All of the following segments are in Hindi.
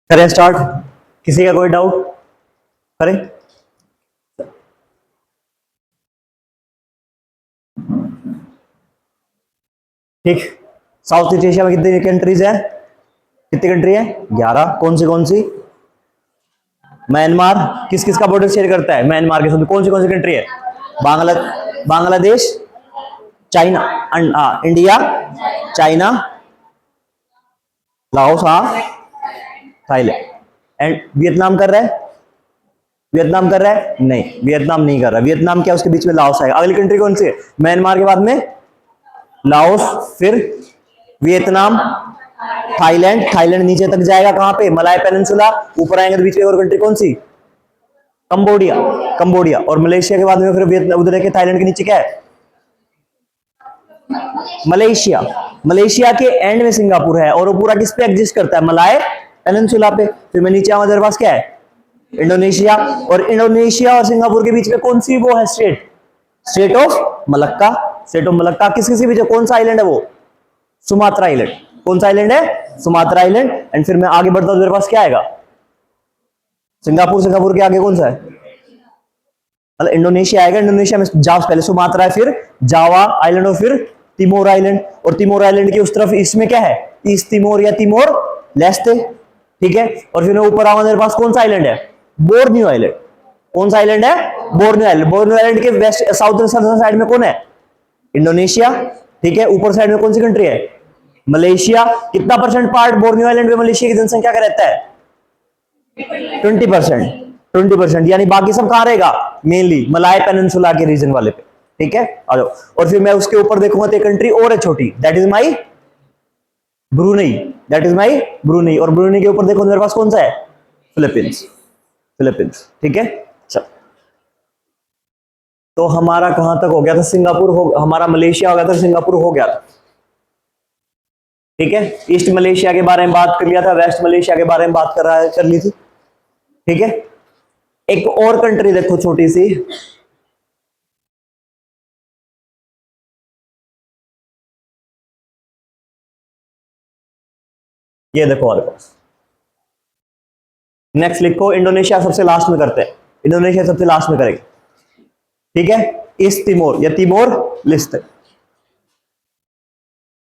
करें स्टार्ट। किसी का कोई डाउट? करें। ठीक। साउथ ईस्ट एशिया में कितनी कंट्रीज है? कितनी कंट्री है? 11। कौन सी? म्यांमार किस किस का बॉर्डर शेयर करता है? म्यांमार के साथ कौन सी कंट्री है? Bangla Bangladesh, China, India, China, Laos, हाँ, थाईलैंड एंड वियतनाम कर रहा है? वियतनाम कर रहा है? नहीं, वियतनाम नहीं कर रहा। वियतनाम क्या, उसके बीच में लाओस आएगा। अगली कंट्री कौन सी है? म्यांमार के बाद में लाओस, फिर वियतनाम, थाईलैंड। थाईलैंड नीचे तक जाएगा कहां पे? मलाय पेनिनसुला। ऊपर आएंगे तो बीच में और कंट्री कौन सी? कंबोडिया। कंबोडिया और मलेशिया के बाद में फिर वियतनाम। उधर देखिए थाईलैंड के नीचे क्या है? मलेशिया। मलेशिया के एंड में सिंगापुर है और वो पूरा किस पे एग्जिस्ट करता है? मलाय पेनिनसुला पे। फिर मैं नीचे आऊंगा, पास क्या है? इंडोनेशिया। और इंडोनेशिया और सिंगापुर के बीच में कौन सी वो है state? State of Malacca. State of Malacca किस किस के बीच है? कौन सा आइलैंड है वो? Sumatra island. कौन सा आइलैंड है? Sumatra island. एंड फिर मैं आगे बढ़ता हूं, मेरे पास क्या आएगा? सिंगापुर। सिंगापुर के आगे कौन सा है? मतलब इंडोनेशिया आएगा। इंडोनेशिया में जाओ पहले सुमात्रा है, फिर जावा आइलैंड और फिर तिमोर आइलैंड। और तिमोर आइलैंड के उस तरफ इसमें क्या है? ईस्ट तिमोर या तिमोर लेस्टे। ठीक है। और फिर मैं ऊपर आऊंगा, मेरे पास कौन सा आइलैंड है? Borneo island. कौन सा आइलैंड है? Borneo island. बोर्नियो आइलैंड के वेस्ट साउथर्न साइड में कौन है? इंडोनेशिया। ठीक है। ऊपर साइड में कौन सी कंट्री है? मलेशिया। कितना परसेंट पार्ट बोर्नियो आइलैंड में मलेशिया की जनसंख्या का रहता है? 20%। 20%, यानी बाकी सब कहां रहेगा? मेनली मलाय पेनिनसुला के रीजन वाले पे। ठीक है, आ जाओ। और फिर मैं उसके ऊपर देखूंगा तो एक कंट्री और है छोटी, that is my Brunei. That is my Brunei. और ब्रूनई के ऊपर देखो मेरे पास कौन सा है? फिलीपींस। फिलीपींस। ठीक है। चल, तो हमारा कहां तक हो गया था? सिंगापुर हो, हमारा मलेशिया हो गया था, सिंगापुर हो गया था। ठीक है। ईस्ट मलेशिया के बारे में बात कर लिया था, वेस्ट मलेशिया के बारे में बात कर ली थी। ठीक है। एक और कंट्री देखो छोटी सी, ये देखो हमारे पास। नेक्स्ट लिखो, इंडोनेशिया सबसे लास्ट में करते हैं। इंडोनेशिया सबसे लास्ट में करेंगे। ठीक है। ईस्ट तिमोर या तिमोर लिस्ट।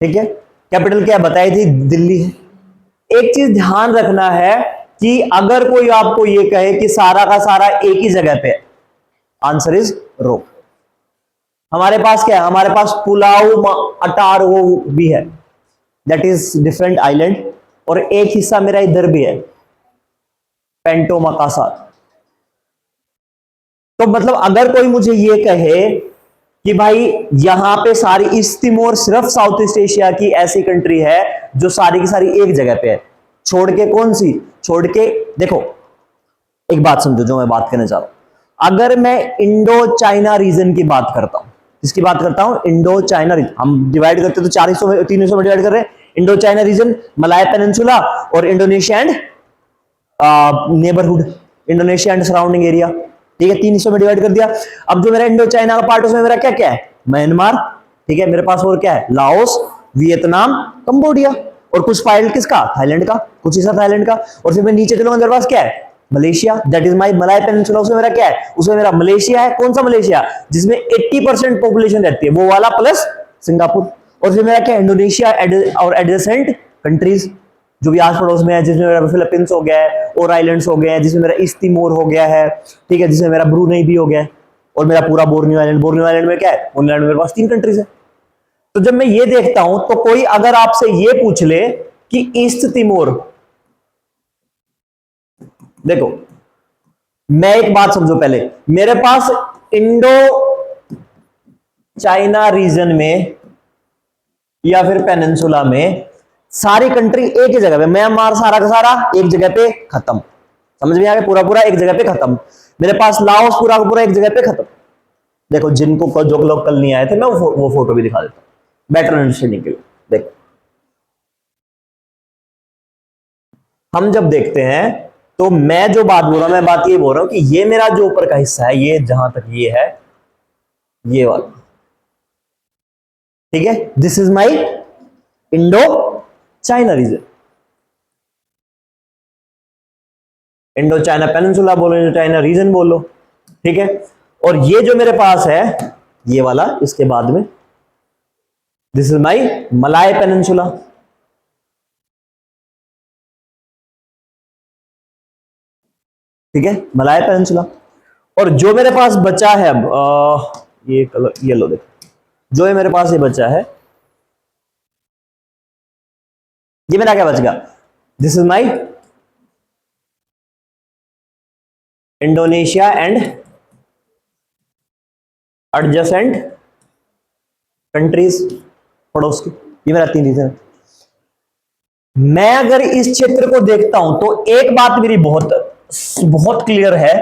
ठीक है। कैपिटल क्या बताई थी? दिल्ली है। एक चीज ध्यान रखना है कि अगर कोई आपको ये कहे कि सारा का सारा एक ही जगह पे है, आंसर इज रो। हमारे पास क्या है? हमारे पास पुलाव अटार वो भी है, दैट इज डिफरेंट आइलैंड। और एक हिस्सा मेरा इधर भी है, पेंटो मकासा। तो मतलब अगर कोई मुझे ये कहे कि भाई यहां पे सारी ईस्ट तिमोर सिर्फ साउथ ईस्ट एशिया की ऐसी कंट्री है जो सारी की सारी एक जगह पे है, छोड़ के कौन सी? छोड़ के देखो, एक बात समझो जो मैं बात करना चाह रहा हूं। अगर मैं इंडो चाइना रीजन की बात करता हूं, किसकी बात करता हूं? Indo China region. हम डिवाइड करते तो 4 हिस्सों में, 3 हिस्सों में डिवाइड कर रहे हैं। इंडो चाइना रीजन, मलाय पेनिनसुला और Indonesia and neighbourhood, Indonesia and surrounding area. ठीक है, 3 हिस्सों में डिवाइड कर दिया। अब जो मेरा इंडो चाइना का पार्ट, उसमें मेरा क्या क्या है? म्यांमार। ठीक है। मेरे पास और क्या है? Laos, Vietnam, Cambodia. और कुछ फाइल किसका? थाईलैंड का। कुछ हिस्सा थाईलैंड का। और फिर मैं नीचे चलूंगा, मेरे पास क्या है? Malaysia. That is my Malay peninsula. उसमें मेरा क्या है? उसमें मेरा मलेशिया है। कौन सा मलेशिया? जिसमें 80% पॉपुलेशन रहती है, वो वाला, प्लस सिंगापुर। और फिर मेरा क्या? इंडोनेशिया और एडजेसेंट कंट्रीज जो भी आस पड़ोस में है, जिसमें मेरा फिलीपींस हो गया है, और आइलैंड्स हो गए हैं, जिसमें मेरा ईस्ट तिमोर हो गया है। ठीक है। जिसमें मेरा ब्रूनई भी हो गया है। और मेरा पूरा बोर्नियो आइलैंड। बोर्नियो आइलैंड में क्या है? बोर्नियो आइलैंड में मेरे पास 3 कंट्रीज है। तो जब मैं ये देखता हूं तो कोई अगर आपसे ये पूछ ले कि ईस्ट तिमोर, देखो मैं एक बात समझो पहले, मेरे पास इंडो चाइना रीजन में या फिर पेनिनसुला में सारी कंट्री एक ही जगह पे, म्यांमार सारा का सारा एक जगह पे खत्म। समझ में आ गया? पूरा पूरा एक जगह पे खत्म। मेरे पास लाओस पूरा का पूरा एक जगह पे खत्म। देखो, जिनको जो लोग कल नहीं आए थे, मैं वो फोटो भी दिखा देता हूं बेटर अंडरस्टैंडिंग के लिए। देखो, हम जब देखते हैं तो मैं जो बात बोल रहा हूं, मैं बात ये बोल रहा हूं कि ये मेरा जो ऊपर का हिस्सा है, ये जहां तक ये है, ये वाला। ठीक है। This is my Indo China region. Indo China peninsula बोलो, इंडो चाइना रीजन बोलो, ठीक है। और ये जो मेरे पास है ये वाला, इसके बाद में this is my Malay peninsula, ठीक है, मलाय पेनिनसुला। और जो मेरे पास बचा है अब ये कलर येलो देखो, जो है मेरे पास ये बचा है, ये मेरा क्या बच गया, this is my Indonesia and adjacent countries, पड़ोस की, ये मेरा 3 रीजन है। मैं अगर इस क्षेत्र को देखता हूं तो एक बात मेरी बहुत बहुत क्लियर है,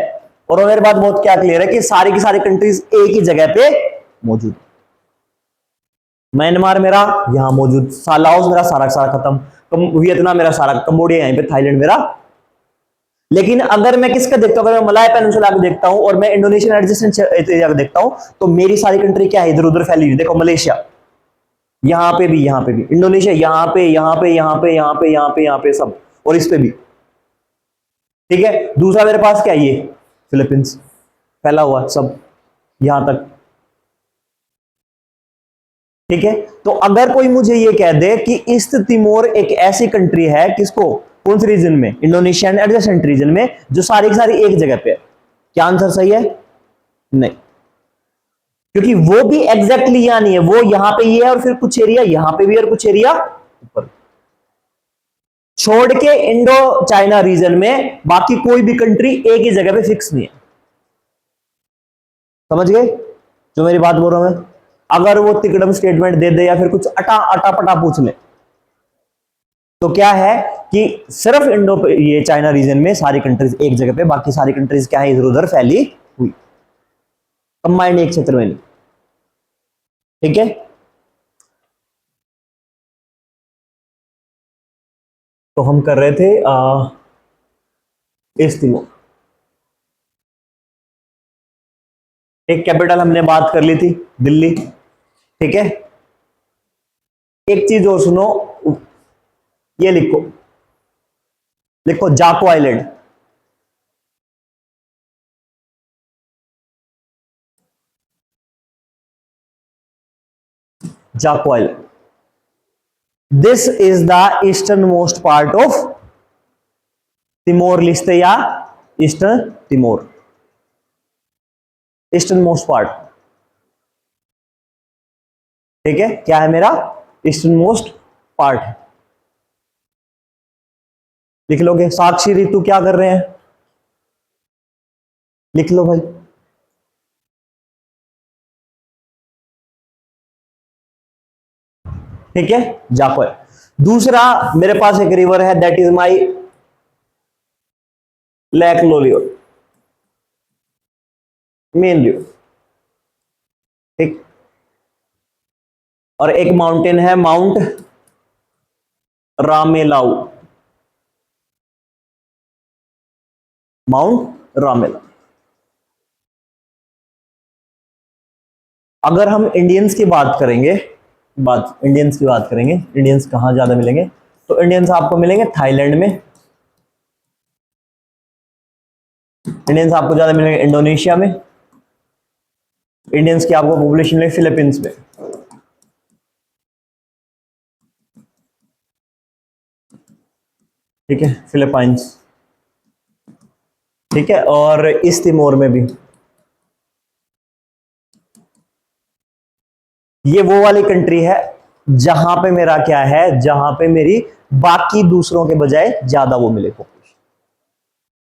और वो मेरी बात बहुत क्या क्लियर है कि सारी की सारी कंट्रीज एक ही जगह पे मौजूद। म्यांमार मेरा यहां मौजूद, लाओस मेरा सारा सारा खत्म, वियतनाम मेरा सारा, कंबोडिया यहीं पे, थाईलैंड मेरा। लेकिन अगर मैं किसका देखता हूं, अगर मैं मलाय पेनिनसुला को देखता हूं और मैं इंडोनेशियन एडजेसेंट एरिया को देखता हूं, तो मेरी सारी कंट्री क्या है, इधर उधर फैली हुई। देखो मलेशिया यहां पे भी, यहां पे भी, इंडोनेशिया यहां पे, यहां पे, यहां पे, यहां पे, यहां पे, यहां पे सब, और इस पे भी, ठीक है। दूसरा मेरे पास क्या है, ये फिलीपींस फैला हुआ सब यहां तक, ठीक है। तो अगर कोई मुझे ये कह दे कि ईस्ट तिमोर एक ऐसी कंट्री है, किसको, कौन से रीजन में, इंडोनेशियन एडजेसेंट रीजन में, जो सारी की सारी एक जगह पे है, क्या आंसर सही है, नहीं, क्योंकि वो भी एग्जैक्टली यहां नहीं है, वो यहां पे ये है और फिर कुछ एरिया यहां पे भी और कुछ एरिया ऊपर, छोड़ के इंडो चाइना रीजन में बाकी कोई भी कंट्री एक ही जगह पे फिक्स नहीं है। समझ गए जो मेरी बात बोल रहा हूं मैं? अगर वो तिकड़म स्टेटमेंट दे दे या फिर कुछ अटा अटा पटा पूछ ले, तो क्या है कि सिर्फ इंडो ये चाइना रीजन में सारी कंट्रीज एक जगह पे, बाकी सारी कंट्रीज क्या है, इधर उधर फैली हुई, कंबाइंड एक क्षेत्र में नहीं, ठीक है। तो हम कर रहे थे ईस्ट तिमोर, एक कैपिटल हमने बात कर ली थी, दिल्ली, ठीक है। एक चीज और सुनो, ये लिखो, लिखो Jaco island, Jaco island, this is the eastern most part of Timor Leste, या eastern Timor, eastern most part, ठीक है, क्या है मेरा, ईस्टर्न मोस्ट पार्ट है। लिख लोगे, साक्षी ऋतु क्या कर रहे हैं, लिख लो भाई, ठीक है, जाको है। दूसरा मेरे पास एक रिवर है, that is my lake Loliot, main river, ठीक। और एक माउंटेन है माउंट रामेलाऊ, माउंट रामेलाऊ। अगर हम इंडियंस की बात करेंगे, इंडियंस की बात करेंगे, इंडियंस कहां ज्यादा मिलेंगे, तो इंडियंस आपको मिलेंगे थाईलैंड में, इंडियंस आपको ज्यादा मिलेंगे इंडोनेशिया में, इंडियंस की आपको पॉपुलेशन मिलेगी फिलीपींस में, ठीक है, फिलीपाइंस, ठीक है, और ईस्ट तिमोर में भी। ये वो वाली कंट्री है जहां पे मेरा क्या है, जहां पे मेरी बाकी दूसरों के बजाय ज्यादा वो मिले पॉपुलेशन,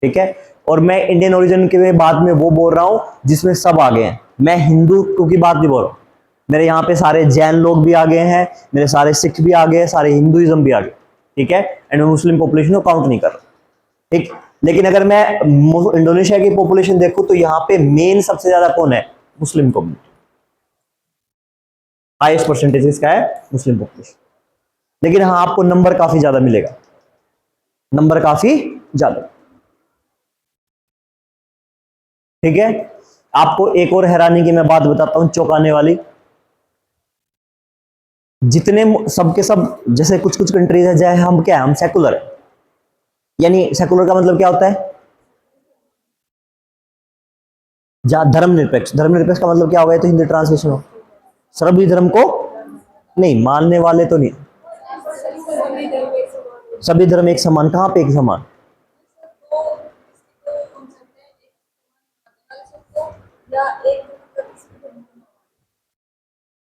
ठीक है। और मैं इंडियन ओरिजिन के बाद में वो बोल रहा हूं जिसमें सब आ गए हैं, मैं हिंदू की बात नहीं बोल रहा हूं, मेरे यहाँ पे सारे जैन लोग भी आ गए हैं, मेरे सारे सिख भी आ गए, सारे हिंदुइज्म भी आ गए, ठीक है, एंड मैं मुस्लिम पॉपुलेशन को काउंट नहीं कर रहा, ठीक। लेकिन अगर मैं इंडोनेशिया की पॉपुलेशन देखूं तो यहाँ पे मेन सबसे ज्यादा कौन है, मुस्लिम कम्युनिटी, हाईएस्ट परसेंटेज इसका है मुस्लिम पॉपुलेशन। लेकिन हाँ आपको नंबर काफी ज्यादा मिलेगा, नंबर काफी ज्यादा, ठीक है। आपको एक और हैरानी की मैं बात बताता हूं, चौंकाने वाली, जितने सबके सब, जैसे कुछ कुछ कंट्रीज है, जैसे हम क्या है, हम सेकुलर है, यानी सेकुलर का मतलब क्या होता है, जहां धर्मनिरपेक्ष, धर्मनिरपेक्ष का मतलब क्या हो गया, तो हिंदी ट्रांसलेशन हो, सभी धर्म को नहीं मानने वाले तो नहीं, सभी धर्म एक समान, कहां पे एक समान,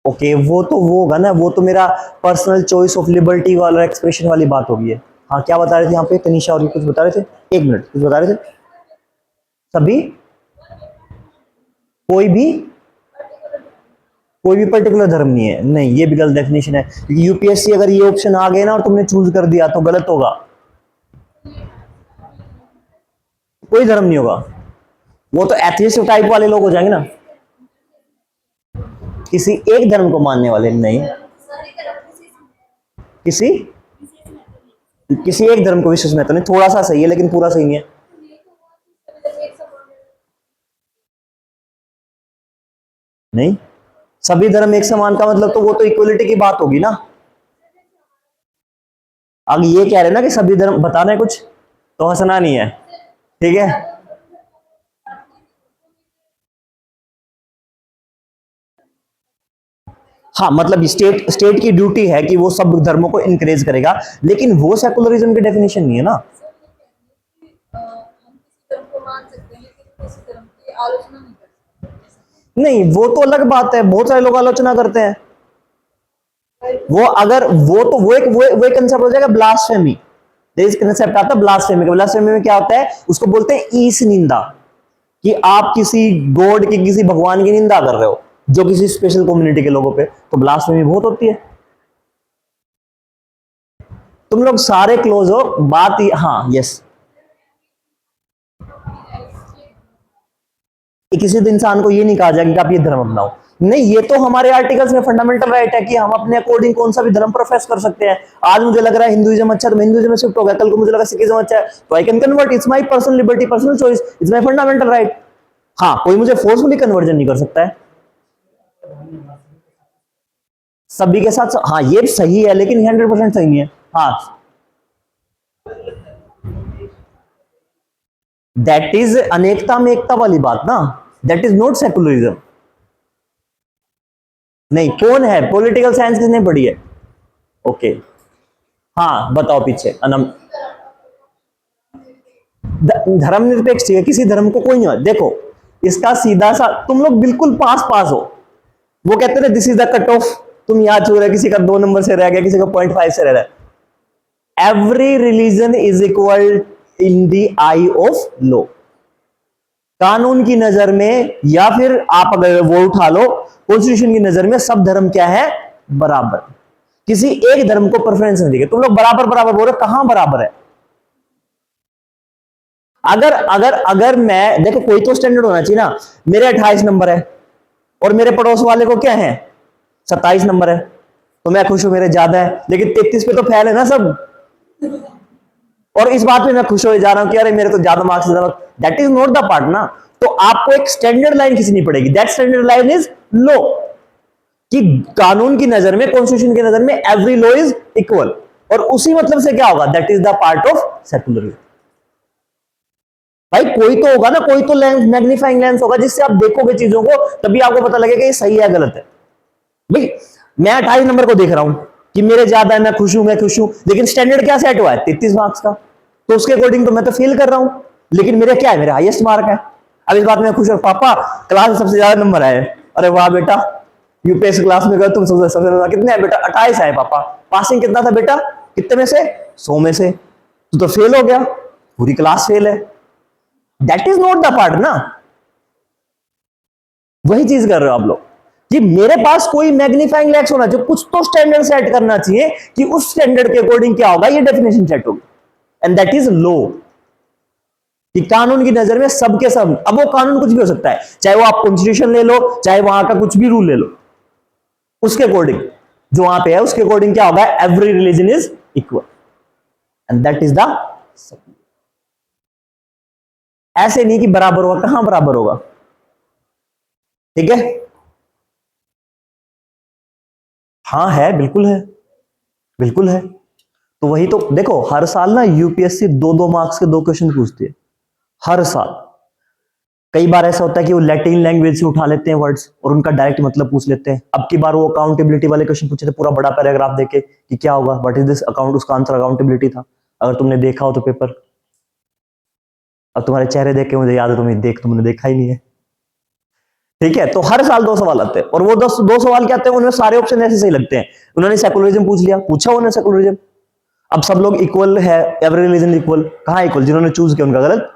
ओके वो होगा ना, वो तो मेरा पर्सनल चॉइस ऑफ लिबर्टी वाला एक्सप्रेशन वाली बात होगी है। हाँ क्या बता रहे थे यहाँ पे तनीषा, और ये कुछ बता रहे थे, एक मिनट कुछ बता रहे थे, सभी, कोई भी, कोई भी पर्टिकुलर धर्म नहीं है, नहीं ये भी गलत डेफिनेशन है, क्योंकि यूपीएससी अगर ये ऑप्शन आ गए ना और तुमने चूज कर दिया तो गलत होगा, कोई धर्म नहीं होगा, वो तो एथियस्ट टाइप वाले लोग हो जाएंगे ना, किसी एक धर्म को मानने वाले नहीं, किसी किसी एक धर्म को विशेष महत्व नहीं, थोड़ा सा सही है लेकिन पूरा सही नहीं है, नहीं सभी धर्म एक समान का मतलब तो वो तो इक्वलिटी की बात होगी ना, अब ये कह रहे हैं ना कि सभी धर्म बताना है कुछ, तो हंसना नहीं है, ठीक है। हाँ मतलब स्टेट स्टेट की ड्यूटी है कि वो सब धर्मों को इंकरेज करेगा, लेकिन वो सेकुलरिज्म की डेफिनेशन नहीं है ना, नहीं वो तो अलग बात है, बहुत सारे लोग आलोचना करते हैं, वो अगर वो एक कंसेप्ट हो जाएगा ब्लास्फेमी, इस कंसेप्ट आता है ब्लास्फेमी का, ब्लास्फेमी में क्या होता है, उसको बोलते हैं ईश निंदा, कि आप किसी गॉड की किसी भगवान की निंदा कर रहे हो जो किसी स्पेशल कम्युनिटी के लोगों पे, तो ब्लास्फेमी बहुत होती है। तुम लोग सारे क्लोज हो, बात ही हाँ यस, किसी दिन इंसान को ये नहीं कहा जाएगा कि आप ये धर्म अपनाओ, नहीं ये तो हमारे आर्टिकल्स में फंडामेंटल राइट है कि हम अपने अकॉर्डिंग कौन सा भी धर्म प्रोफेस कर सकते हैं, आज मुझे लग रहा है हिंदुइज्म अच्छा तो मैं हिंदुइज्म में शिफ्ट हो गया, कल को मुझे लगा सिखिज्म अच्छा है तो I can convert, it's my personal liberty, personal choice, it's my fundamental right, हाँ कोई मुझे फोर्सफुली कन्वर्जन नहीं कर सकता है, सभी के साथ हाँ ये सही है लेकिन 100% सही नहीं है, हाँ दैट इज अनेकता में एकता वाली बात ना, दैट इज नॉट सेकुलरिज्म, नहीं कौन है, पॉलिटिकल साइंस किसने पढ़ी है, ओके हाँ बताओ पीछे अनम, धर्मनिरपेक्ष है, किसी धर्म को कोई नहीं, देखो इसका सीधा सा तुम लोग बिल्कुल पास पास हो, वो कहते हैं this is the cut off, तुम याद छू रहे, किसी का 2 नंबर से रह गया, किसी का 0.5 से रह रहा है, every religion is equal in the I of law, कानून की नजर में, या फिर आप अगर वो उठा लो कॉन्स्टिट्यूशन की नजर में, सब धर्म क्या है, बराबर, किसी एक धर्म को प्रेफरेंस नहीं देगा, तुम लोग बराबर बराबर बोल रहे, कहां बराबर है, अगर अगर अगर मैं देखो कोई तो स्टैंडर्ड होना चाहिए ना, मेरे 28 नंबर है और मेरे पड़ोस वाले को क्या है 27 नंबर है, तो मैं खुश हूं मेरे ज्यादा है, लेकिन 33 पे तो फैल है ना सब, और इस बात में मैं खुश हो जा रहा हूं कि अरे मेरे तो ज्यादा marks, that is not the part ना, तो आपको एक स्टैंडर्ड लाइन खींचनी पड़ेगी, that standard line is low, कि कानून की नजर में, कॉन्स्टिट्यूशन की नजर में एवरी लॉ इज इक्वल, और उसी मतलब से क्या होगा, that is the part of secularism, भाई कोई तो होगा ना, कोई तो लेंस, मैग्नीफाइंग लेंस होगा जिससे आप देखोगे चीजों को, तभी आपको पता लगेगा ये सही है गलत है, भाई मैं 28 नंबर को देख रहा हूं कि मेरे ज्यादा है, मैं खुश हूं, लेकिन स्टैंडर्ड क्या सेट हुआ है 33 मार्क्स का, तो उसके अकॉर्डिंग तो मैं तो फेल कर रहा हूं, लेकिन मेरा क्या है, मेरा हाईएस्ट मार्क है, अब इस बात में खुश हूं, पापा क्लास में सबसे ज्यादा नंबर आए, अरे वाह बेटा, यूपीएससी क्लास में गए तुम, सबसे ज्यादा कितने हैं बेटा, 28 आए पापा, पासिंग कितना था बेटा, कितने में से, 100 में से, तो फेल हो गया, पूरी क्लास फेल है, that is not the part ना, वही चीज कर रहे हो आप लोग, कि मेरे पास कोई मैग्नीफाइंग लेंस होना चाहिए, कुछ तो स्टैंडर्ड सेट करना चाहिए कि उस स्टैंडर्ड के अकॉर्डिंग क्या होगा, ये डेफिनेशन सेट होगी, एंड दैट इज लो, कि कानून की नजर में सबके सब, अब वो कानून कुछ भी हो सकता है, चाहे वो आप कॉन्स्टिट्यूशन ले लो, चाहे वहां का कुछ भी रूल ले लो, उसके अकॉर्डिंग जो वहां पे है उसके अकॉर्डिंग क्या होगा, every religion is equal, and that is the, ऐसे नहीं कि बराबर होगा, कहां बराबर होगा, ठीक है, हाँ है, बिल्कुल है, बिल्कुल है, तो वही तो देखो हर साल ना यूपीएससी 2-2 मार्क्स के 2 क्वेश्चन पूछती है, हर साल, कई बार ऐसा होता है कि वो लैटिन लैंग्वेज से उठा लेते हैं वर्ड्स और उनका डायरेक्ट मतलब पूछ लेते हैं। अब की बार वो अकाउंटेबिलिटी वाले क्वेश्चन पूछे थे, पूरा बड़ा पैराग्राफ देके कि क्या होगा, व्हाट इज दिस अकाउंट, उसका आंसर अकाउंटेबिलिटी था। अगर तुमने देखा हो तो पेपर, अब तुम्हारे चेहरे देख के मुझे याद है तुमने देखा ही नहीं है। ठीक है, तो हर साल 2 सवाल आते हैं और वो 2 सवाल क्या आते हैं, उनमें सारे ऑप्शन ऐसे सही लगते हैं। उन्होंने सेकुलरिज्म पूछ लिया, पूछा उन्होंने सेकुलरिज्म। अब सब लोग इक्वल है, एवरी रिलीजन इक्वल, कहां इक्वल, जिन्होंने चूज किया उनका गलत।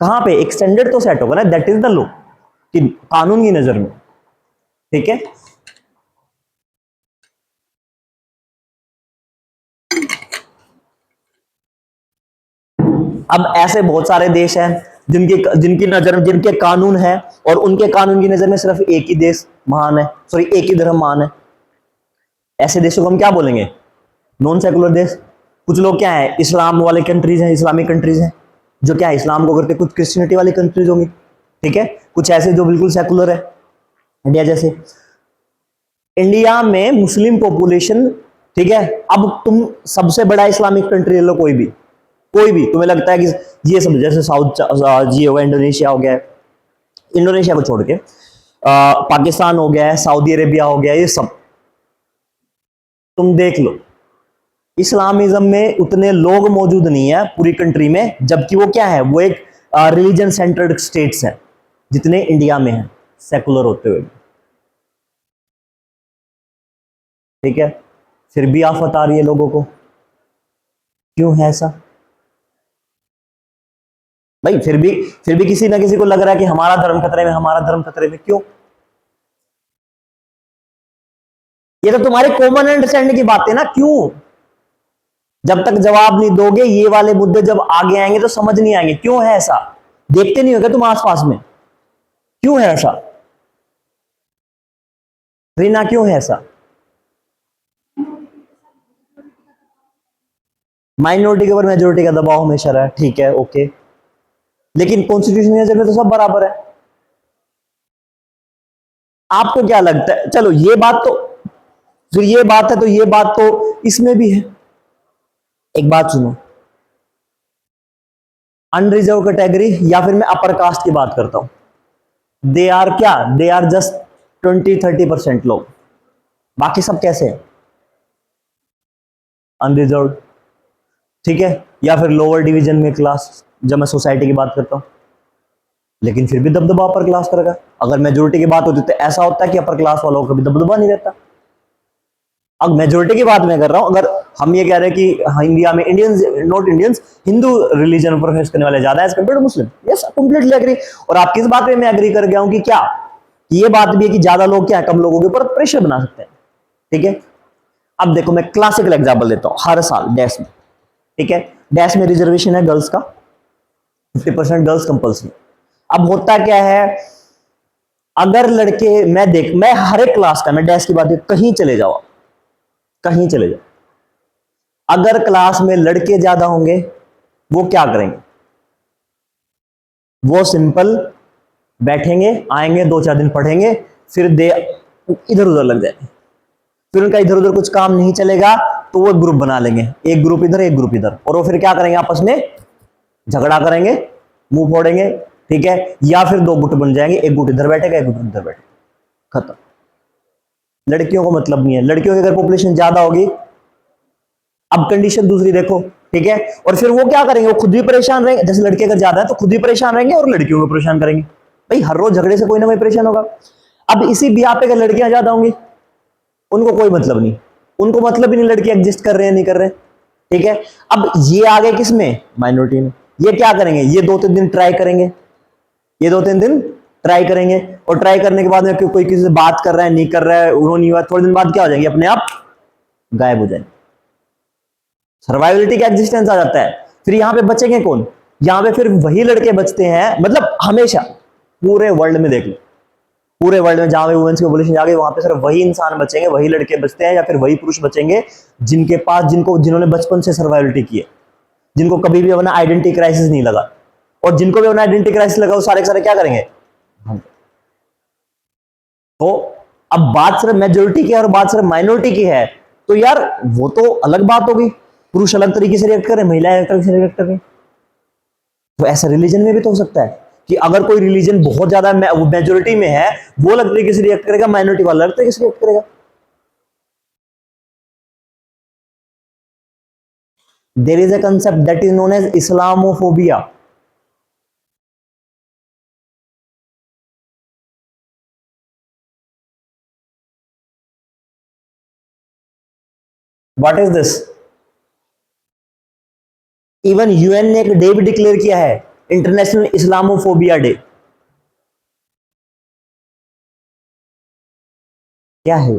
कहां पे एक स्टैंडर्ड तो सेट होगा ना, दैट इज द लॉ, कि कानून की नजर में। ठीक है, अब ऐसे बहुत सारे देश हैं जिनकी जिनकी नजर में जिनके कानून है और उनके कानून की नजर में सिर्फ एक ही देश महान है, सॉरी एक ही धर्म महान है। ऐसे देशों को हम क्या बोलेंगे, नॉन सेकुलर देश। कुछ लोग क्या है, इस्लाम वाले कंट्रीज हैं, इस्लामिक कंट्रीज हैं जो क्या है इस्लाम को करते, कुछ क्रिश्चियनिटी वाली कंट्रीज होंगी। ठीक है, कुछ ऐसे जो बिल्कुल सेकुलर है, इंडिया जैसे। इंडिया में मुस्लिम पॉपुलेशन, ठीक है, अब तुम सबसे बड़ा इस्लामिक कंट्री ले लो, कोई भी तुम्हें लगता है कि ये सब जैसे साउथ ये हो गया, इंडोनेशिया हो गया, इंडोनेशिया को छोड़ के पाकिस्तान हो गया है, सऊदी अरेबिया हो गया, ये सब तुम देख लो, इस्लामिज्म में उतने लोग मौजूद नहीं है पूरी कंट्री में, जबकि वो क्या है, वो एक रिलीजन सेंटर्ड स्टेट्स है जितने इंडिया में है सेकुलर होते हुए। ठीक है, फिर भी आफत आ रही है लोगों को, क्यों है ऐसा भाई? फिर भी किसी ना किसी को लग रहा है कि हमारा धर्म खतरे में, हमारा धर्म खतरे में, क्यों? ये तो तुम्हारे कॉमन अंडरस्टैंडिंग की बात है ना, क्यों? जब तक जवाब नहीं दोगे ये वाले मुद्दे जब आगे आएंगे तो समझ नहीं आएंगे क्यों है ऐसा। देखते नहीं होगा तुम आसपास में, क्यों है ऐसा? रीना क्यों है ऐसा? माइनॉरिटी के ऊपर मेजोरिटी का दबाव हमेशा रहा है, ठीक है, ओके, लेकिन कॉन्स्टिट्यूशन की जगह तो सब बराबर है। आपको क्या लगता है, चलो ये बात तो, फिर ये बात है तो ये बात तो इसमें भी है। एक बात सुनो, अनरिजर्व कैटेगरी या फिर मैं अपर कास्ट की बात करता हूं, दे आर क्या, दे आर जस्ट 20-30% लोग, बाकी सब कैसे हैं, अनरिजर्व। ठीक है, या फिर लोअर डिवीजन में क्लास, जब मैं सोसाइटी की बात करता हूं, लेकिन फिर भी दबदबा अपर क्लास का रहेगा। अगर मेजोरिटी की बात होती तो ऐसा होता है कि अपर क्लास वालों का भी दबदबा नहीं रहता। अब मेजोरिटी की बात मैं कर रहा हूं, अगर हम ये कह रहे हैं कि हाँ, इंडिया में Indians, not Indians, Hindu religion profess करने वाले ज्यादा है as compare to Muslim, yes completely agree. और आपकी इस बात पे मैं एग्री कर गया हूं कि क्या, ये बात भी है कि ज्यादा लोग क्या है, कम लोगों के ऊपर प्रेशर बना सकते हैं। ठीक है, अब देखो मैं क्लासिकल एग्जाम्पल देता हूं, हर साल डैश में, ठीक है, डैश में रिजर्वेशन है गर्ल्स का, 50% गर्ल्स कंपल्सरी। अब होता क्या है, अगर लड़के, मैं हर एक क्लास का, मैं डैश की बात कहीं चले जाओ, कहीं चले जाओ, अगर क्लास में लड़के ज्यादा होंगे वो क्या करेंगे, वो सिंपल बैठेंगे, आएंगे 2-4 दिन पढ़ेंगे, फिर दे इधर उधर लग जाएंगे, फिर उनका इधर उधर कुछ काम नहीं चलेगा तो वो ग्रुप बना लेंगे, एक ग्रुप इधर एक ग्रुप इधर, और वो फिर क्या करेंगे, आपस में झगड़ा करेंगे, मुंह फोड़ेंगे। ठीक है, या फिर 2 गुट बन जाएंगे, एक गुट इधर बैठेगा, एक गुट इधर बैठेगा, खत्म। लड़कियों को मतलब नहीं है, लड़कियों की अगर पॉपुलेशन ज्यादा होगी, अब कंडीशन दूसरी देखो, ठीक है, और फिर वो क्या करेंगे, वो खुद भी परेशान रहेंगे, जैसे लड़के अगर ज्यादा है तो खुद भी परेशान रहेंगे और लड़कियों को परेशान करेंगे, भाई हर रोज झगड़े से कोई ना कोई परेशान होगा। अब इसी ब्याह पे अगर लड़कियां ज्यादा होंगी, उनको कोई मतलब नहीं, उनको मतलब ही नहीं लड़के एग्जिस्ट कर रहे हैं नहीं कर रहे। ठीक है, अब ये आ गए किस में, माइनॉरिटी में। ये क्या करेंगे, ये 2-3 दिन ट्राई करेंगे, ये 2-3 दिन ट्राई करेंगे, और ट्राई करने के बाद में कोई किसी से बात कर रहा है नहीं कर रहा है, उन्होंने नहीं हुआ, थोड़े दिन बाद क्या हो जाएंगे, अपने आप गायब हो जाएंगे, सर्वाइवलिटी का एग्जिस्टेंस आ जाता है। फिर यहां पे बचेंगे कौन, यहां पे फिर वही लड़के बचते हैं, मतलब हमेशा पूरे वर्ल्ड में देख लो, पूरे वर्ल्ड में जहां पे वुमेन्स की पॉपुलेशन आ गई वहां पे सिर्फ वही इंसान बचेंगे, वही लड़के बचते हैं, या फिर वही पुरुष बचेंगे जिनके पास, जिन्होंने बचपन से सर्वाइवलिटी की है, जिनको कभी भी अपना आइडेंटिटी क्राइसिस नहीं लगा, और जिनको भी अपना आइडेंटिटी क्राइसिस लगा वो सारे के सारे क्या करेंगे। तो अब बात सिर्फ मेजोरिटी की है और बात सिर्फ माइनॉरिटी की है, तो यार वो तो अलग बात होगी, पुरुष अलग तरीके से रिएक्ट करें, महिलाएं अलग तरीके से रिएक्ट करें, तो ऐसा रिलीजन में भी तो हो सकता है कि अगर कोई रिलीजन बहुत ज्यादा मेजोरिटी में है, वो लगता है किसी रिएक्ट करेगा, माइनॉरिटी वाला लगता है किसी रिएक्ट करेगा। There is a concept that is known as Islamophobia. What is this? Even UN ने एक डे भी डिक्लेयर किया है, इंटरनेशनल इस्लामोफोबिया डे। क्या है?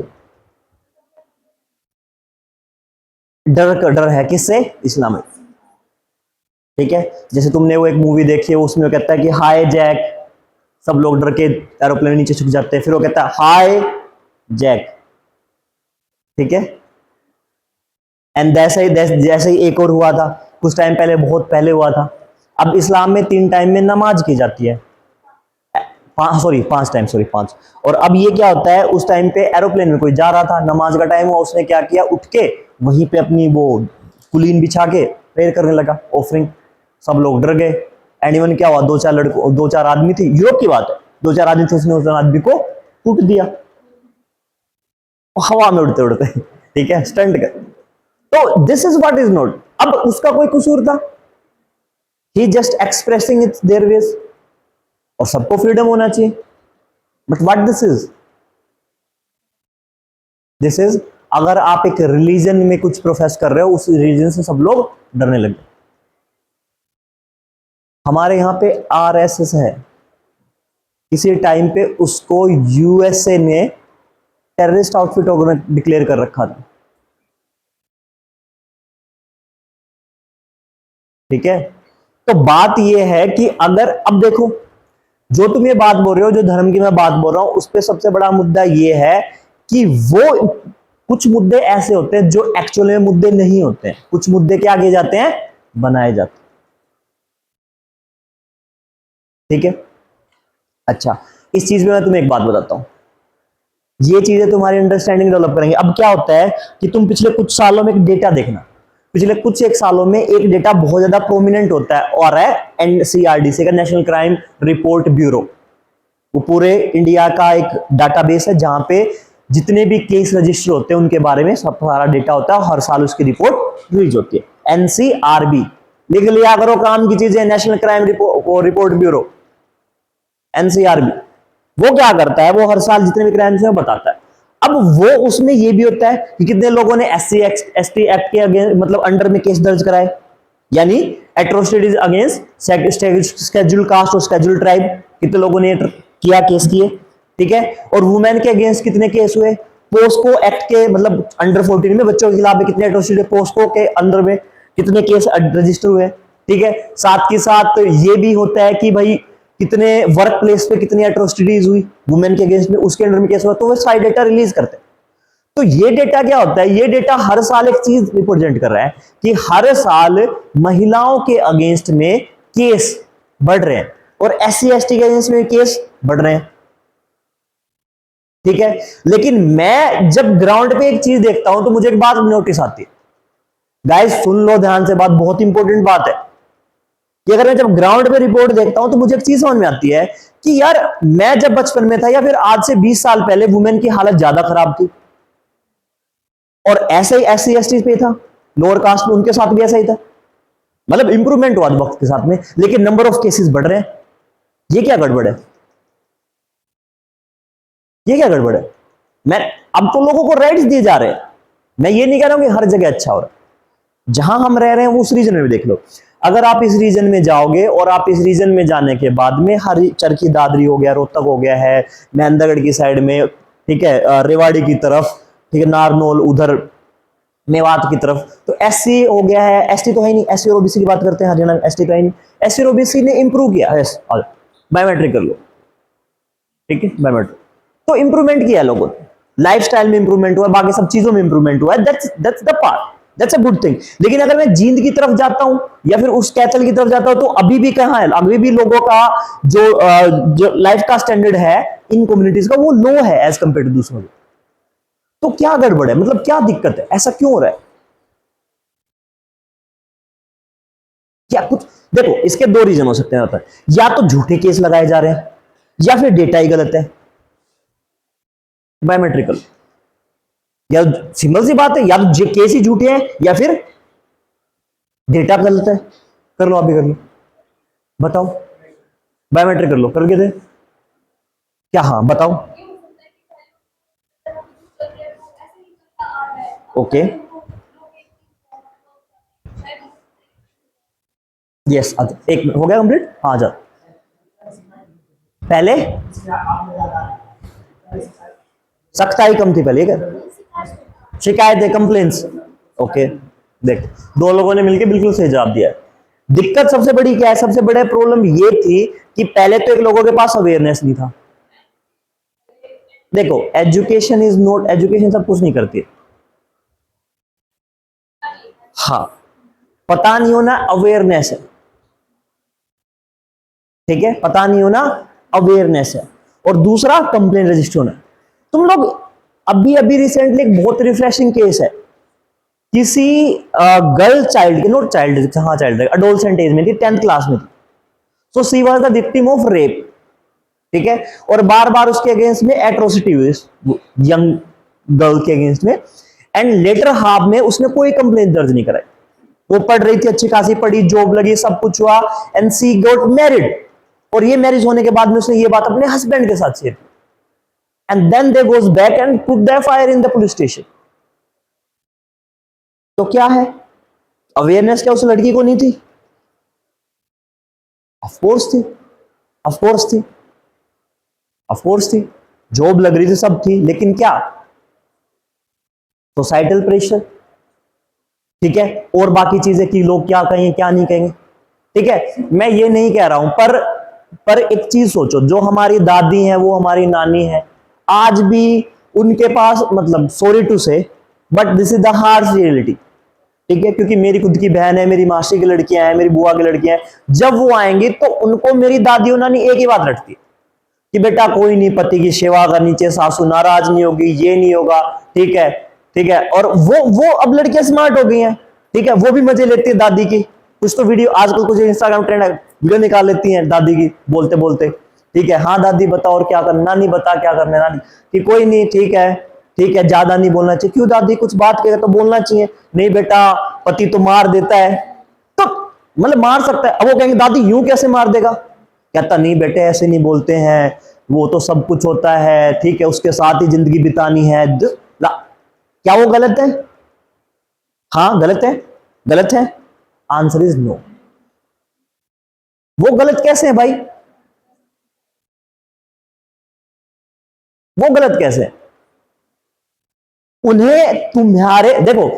डर है किससे? इस्लाम। ठीक है, जैसे तुमने वो एक मूवी देखी है, उसमें वो कहता है कि हाय जैक, सब लोग डर के एरोप्लेन नीचे झुक जाते हैं, फिर वो कहता है हाय जैक। ठीक है, एंड जैसे ही एक और हुआ था कुछ टाइम पहले, बहुत पहले हुआ था। अब इस्लाम में 3 टाइम में नमाज की जाती है, सॉरी 5 टाइम, सॉरी 5। और अब ये क्या होता है, उस टाइम पे एरोप्लेन में कोई जा रहा था, नमाज का टाइम हुआ, उसने क्या किया, उठ के वहीं पे अपनी वो कुलीन बिछा के प्रेयर करने लगा, ऑफरिंग। सब लोग डर गए। एनीवन क्या हुआ, 2-4 लड़कों, 2-4 आदमी थे, यूरोप की बात है, 2-4 आदमी थे, उसने उस आदमी को कूट दिया हवा में उड़ते उड़ते। ठीक है, स्टंट कर। तो this is what is not. अब उसका कोई कसूर था? He just expressing its their ways, और सबको फ्रीडम होना चाहिए। बट व्हाट दिस इज अगर आप एक रिलीजन में कुछ प्रोफेस कर रहे हो, उस रिलीजन से सब लोग डरने लगे। हमारे यहां पे आरएसएस है, किसी टाइम पे उसको यूएसए ने टेररिस्ट आउटफिट डिक्लेयर कर रखा था। ठीक है, तो बात यह है कि अगर, अब देखो, जो तुम ये बात बोल रहे हो, जो धर्म की मैं बात बोल रहा हूं, उस पर सबसे बड़ा मुद्दा यह है कि वो कुछ मुद्दे ऐसे होते हैं जो एक्चुअल में मुद्दे नहीं होते हैं, कुछ मुद्दे क्या किए जाते हैं, बनाए जाते हैं। ठीक है, अच्छा, इस चीज में मैं तुम्हें एक बात बताता हूं, ये चीजें तुम्हारी अंडरस्टैंडिंग डेवलप करेंगे। अब क्या होता है कि तुम पिछले कुछ सालों में एक डेटा देखना, पिछले कुछ एक सालों में एक डेटा बहुत ज्यादा प्रोमिनेंट होता है और है एनसीआरडी का, नेशनल क्राइम रिपोर्ट ब्यूरो। वो पूरे इंडिया का एक डाटाबेस है जहां पे जितने भी केस रजिस्टर होते हैं उनके बारे में सब सारा डेटा होता है, हर साल उसकी रिपोर्ट रिलीज होती है। एनसीआरबी, लिख लिया करो, काम की चीज है, national crime report bureau, NCRB. वो क्या करता है, वो हर साल जितने भी क्राइम्स हैं बताता है। अब वो उसमें ये भी होता है कि कितने लोगों ने एसटी एक्ट के अगेंस्ट, मतलब अंडर में केस दर्ज कराए, यानी एट्रोसिटीज अगेंस्ट स्केड्यूल कास्ट और स्केड्यूल ट्राइब, कितने लोगों ने किया, केस किए। ठीक है, और वुमेन के अगेंस्ट कितने केस हुए, पोस्को एक्ट के, मतलब अंडर 14 में बच्चों के खिलाफ में कितने एट्रोसिटी, पोस्को के अंदर में कितने केस रजिस्टर हुए। ठीक है, साथ के साथ ये भी होता है कि भाई कितने वर्क प्लेस पे कितनी एट्रोसिटीज हुई वुमेन के अगेंस्ट में, उसके अंडर में केस हुआ, तो वो सारे डेटा रिलीज करते हैं। तो ये डेटा क्या होता है, ये डेटा हर साल एक चीज रिप्रेजेंट कर रहा है कि हर साल महिलाओं के अगेंस्ट में केस बढ़ रहे हैं और एससी एसटी के अगेंस्ट में केस बढ़ रहे हैं। ठीक है, लेकिन मैं जब ग्राउंड पे एक चीज देखता हूं तो मुझे एक बात नोटिस आती है, गाइस सुन लो ध्यान से, बात बहुत इंपॉर्टेंट बात है कि अगर मैं जब ग्राउंड पे रिपोर्ट देखता हूं तो मुझे एक चीज समझ में आती है कि यार मैं जब बचपन में था या फिर आज से 20 साल पहले वुमेन की हालत ज्यादा खराब थी, और ऐसे ही एससी एसटी पे था, लोअर कास्ट में, उनके साथ भी ऐसा ही था, मतलब इंप्रूवमेंट हुआ वक्त के साथ में, लेकिन नंबर ऑफ केसेस बढ़ रहे हैं। ये क्या गड़बड़ है, ये क्या गड़बड़ है? मैं, अब तो लोगों को राइट्स दिए जा रहे हैं, मैं ये नहीं कह रहा हूं कि हर जगह अच्छा हो रहा है, जहां हम रह रहे हैं वो उस रीजन में भी देख लो। अगर आप इस रीजन में जाओगे और आप इस रीजन में जाने के बाद में हर चरखी दादरी हो गया, रोहतक हो गया है, महेंद्रगढ़ की साइड में, ठीक है, रेवाड़ी की तरफ, ठीक है, नारनौल उधर मेवात की तरफ, तो एससी हो गया है, एसटी तो है नहीं, एससी और ओबीसी की बात करते हैं, हरियाणा में एसटी तो है नहीं, एससी और ओबीसी ने इंप्रूव किया है, बायोमेट्रिक कर लो, ठीक है, बायोमेट्रिक, तो इंप्रूवमेंट किया है लोगों ने, लाइफस्टाइल में इंप्रूवमेंट हुआ है, बाकी सब चीजों में इंप्रूवमेंट हुआ है, that's the part, that's a good thing. लेकिन अगर मैं जींद की तरफ जाता हूं या फिर उस कैथल की तरफ जाता हूं तो अभी भी कहां है, अभी भी लोगों का जो लाइफ का स्टैंडर्ड है इन कम्युनिटीज का वो लो है एज कंपेयर टू दूसरों। तो क्या गड़बड़ है, मतलब क्या दिक्कत है, ऐसा क्यों हो रहा है, क्या कुछ, देखो इसके दो रीजन हो सकते हैं, या तो झूठे केस लगाए जा रहे हैं या फिर डेटा ही गलत है, बायोमेट्रिकल। या सिंपल सी बात है, या तो केस ही झूठे हैं या फिर डेटा गलत है। कर लो, अभी कर लो, बताओ। बायोमेट्रिक कर लो, करके दे क्या? हाँ बताओ। ओके, यस, एक मिनट हो गया कंप्लीट। हाँ जा, पहले सख्ताई कम थी पहले क्या? शिकायतें, कंप्लेंट्स। ओके, देख दो लोगों ने मिलकर बिल्कुल सही जवाब दिया है। दिक्कत सबसे बड़ी क्या है? सबसे बड़ा प्रॉब्लम ये थी कि पहले तो एक लोगों के पास अवेयरनेस नहीं था। देखो एजुकेशन इज नॉट, एजुकेशन सब कुछ नहीं करती। हाँ, पता नहीं होना अवेयरनेस है, ठीक है, पता नहीं होना अवेयरनेस है। और दूसरा कंप्लेंट रजिस्टर होना। तुम लोग अभी अभी रिसेंटली एक बहुत रिफ्रेशिंग केस है, किसी गर्ल चाइल्ड के, नॉट चाइल्ड, हाँ चाइल्ड, अडोलसेंट एज में थी, 10th क्लास में थी। So she was the victim of rape, ठीक है, और बार बार उसके अगेंस्ट में एट्रोसिटी हुई यंग गर्ल के अगेंस्ट में। एंड लेटर हाफ में उसने कोई कंप्लेंट दर्ज नहीं कराई। वो पढ़ रही थी, अच्छी खासी पढ़ी, जॉब लगी, सब कुछ हुआ, एंड सी गॉट मैरिड। और ये मैरिज होने के बाद में उसने ये बात अपने हस्बैंड के साथ शेयर की, and then they goes back and put the fire in the police station. तो क्या है, अवेयरनेस क्या उस लड़की को नहीं थी? ऑफकोर्स थी, ऑफकोर्स थी, ऑफकोर्स थी। जॉब लग रही थी, सब थी, लेकिन क्या? सोसाइटल प्रेशर, ठीक है, और बाकी चीजें कि लोग क्या कहेंगे क्या नहीं कहेंगे, ठीक है। मैं ये नहीं कह रहा हूं, पर एक चीज सोचो, जो हमारी दादी है, वो हमारी नानी है, आज भी उनके पास, मतलब सॉरी टू से, but this is the harsh reality, ठीक है, क्योंकि मेरी खुद की बहन है, मेरी मासी की लड़कियां हैं, मेरी बुआ की लड़कियां हैं, जब वो आएंगी तो उनको मेरी दादी और नानी एक ही बात रटती है कि बेटा कोई नहीं, पति की सेवा करनी चाहिए, सासू नाराज नहीं होगी, ये नहीं होगा, ठीक है, ठीक है। और वो अब लड़कियां स्मार्ट हो गई हैं, ठीक है, वो भी मजे लेती है दादी की। कुछ तो वीडियो आजकल कुछ इंस्टाग्राम ट्रेंड है, वीडियो निकाल लेती हैं दादी की बोलते बोलते, ठीक है, हाँ दादी बताओ और क्या करना, नानी बता क्या करना, नानी कि कोई नहीं, ठीक है, ठीक है, ज्यादा नहीं बोलना चाहिए। क्यों दादी, कुछ बात कहे तो बोलना चाहिए। नहीं बेटा, पति तो मार देता है, तो मतलब मार सकता है। अब वो कहेंगे दादी यूं कैसे मार देगा? कहता नहीं बेटे, ऐसे नहीं बोलते हैं, वो तो सब कुछ होता है, ठीक है, उसके साथ ही जिंदगी बितानी है। क्या वो गलत है? हाँ गलत है, गलत है। Answer is no. वो गलत कैसे है भाई? वो गलत कैसे है? उन्हें तुम्हारे, देखो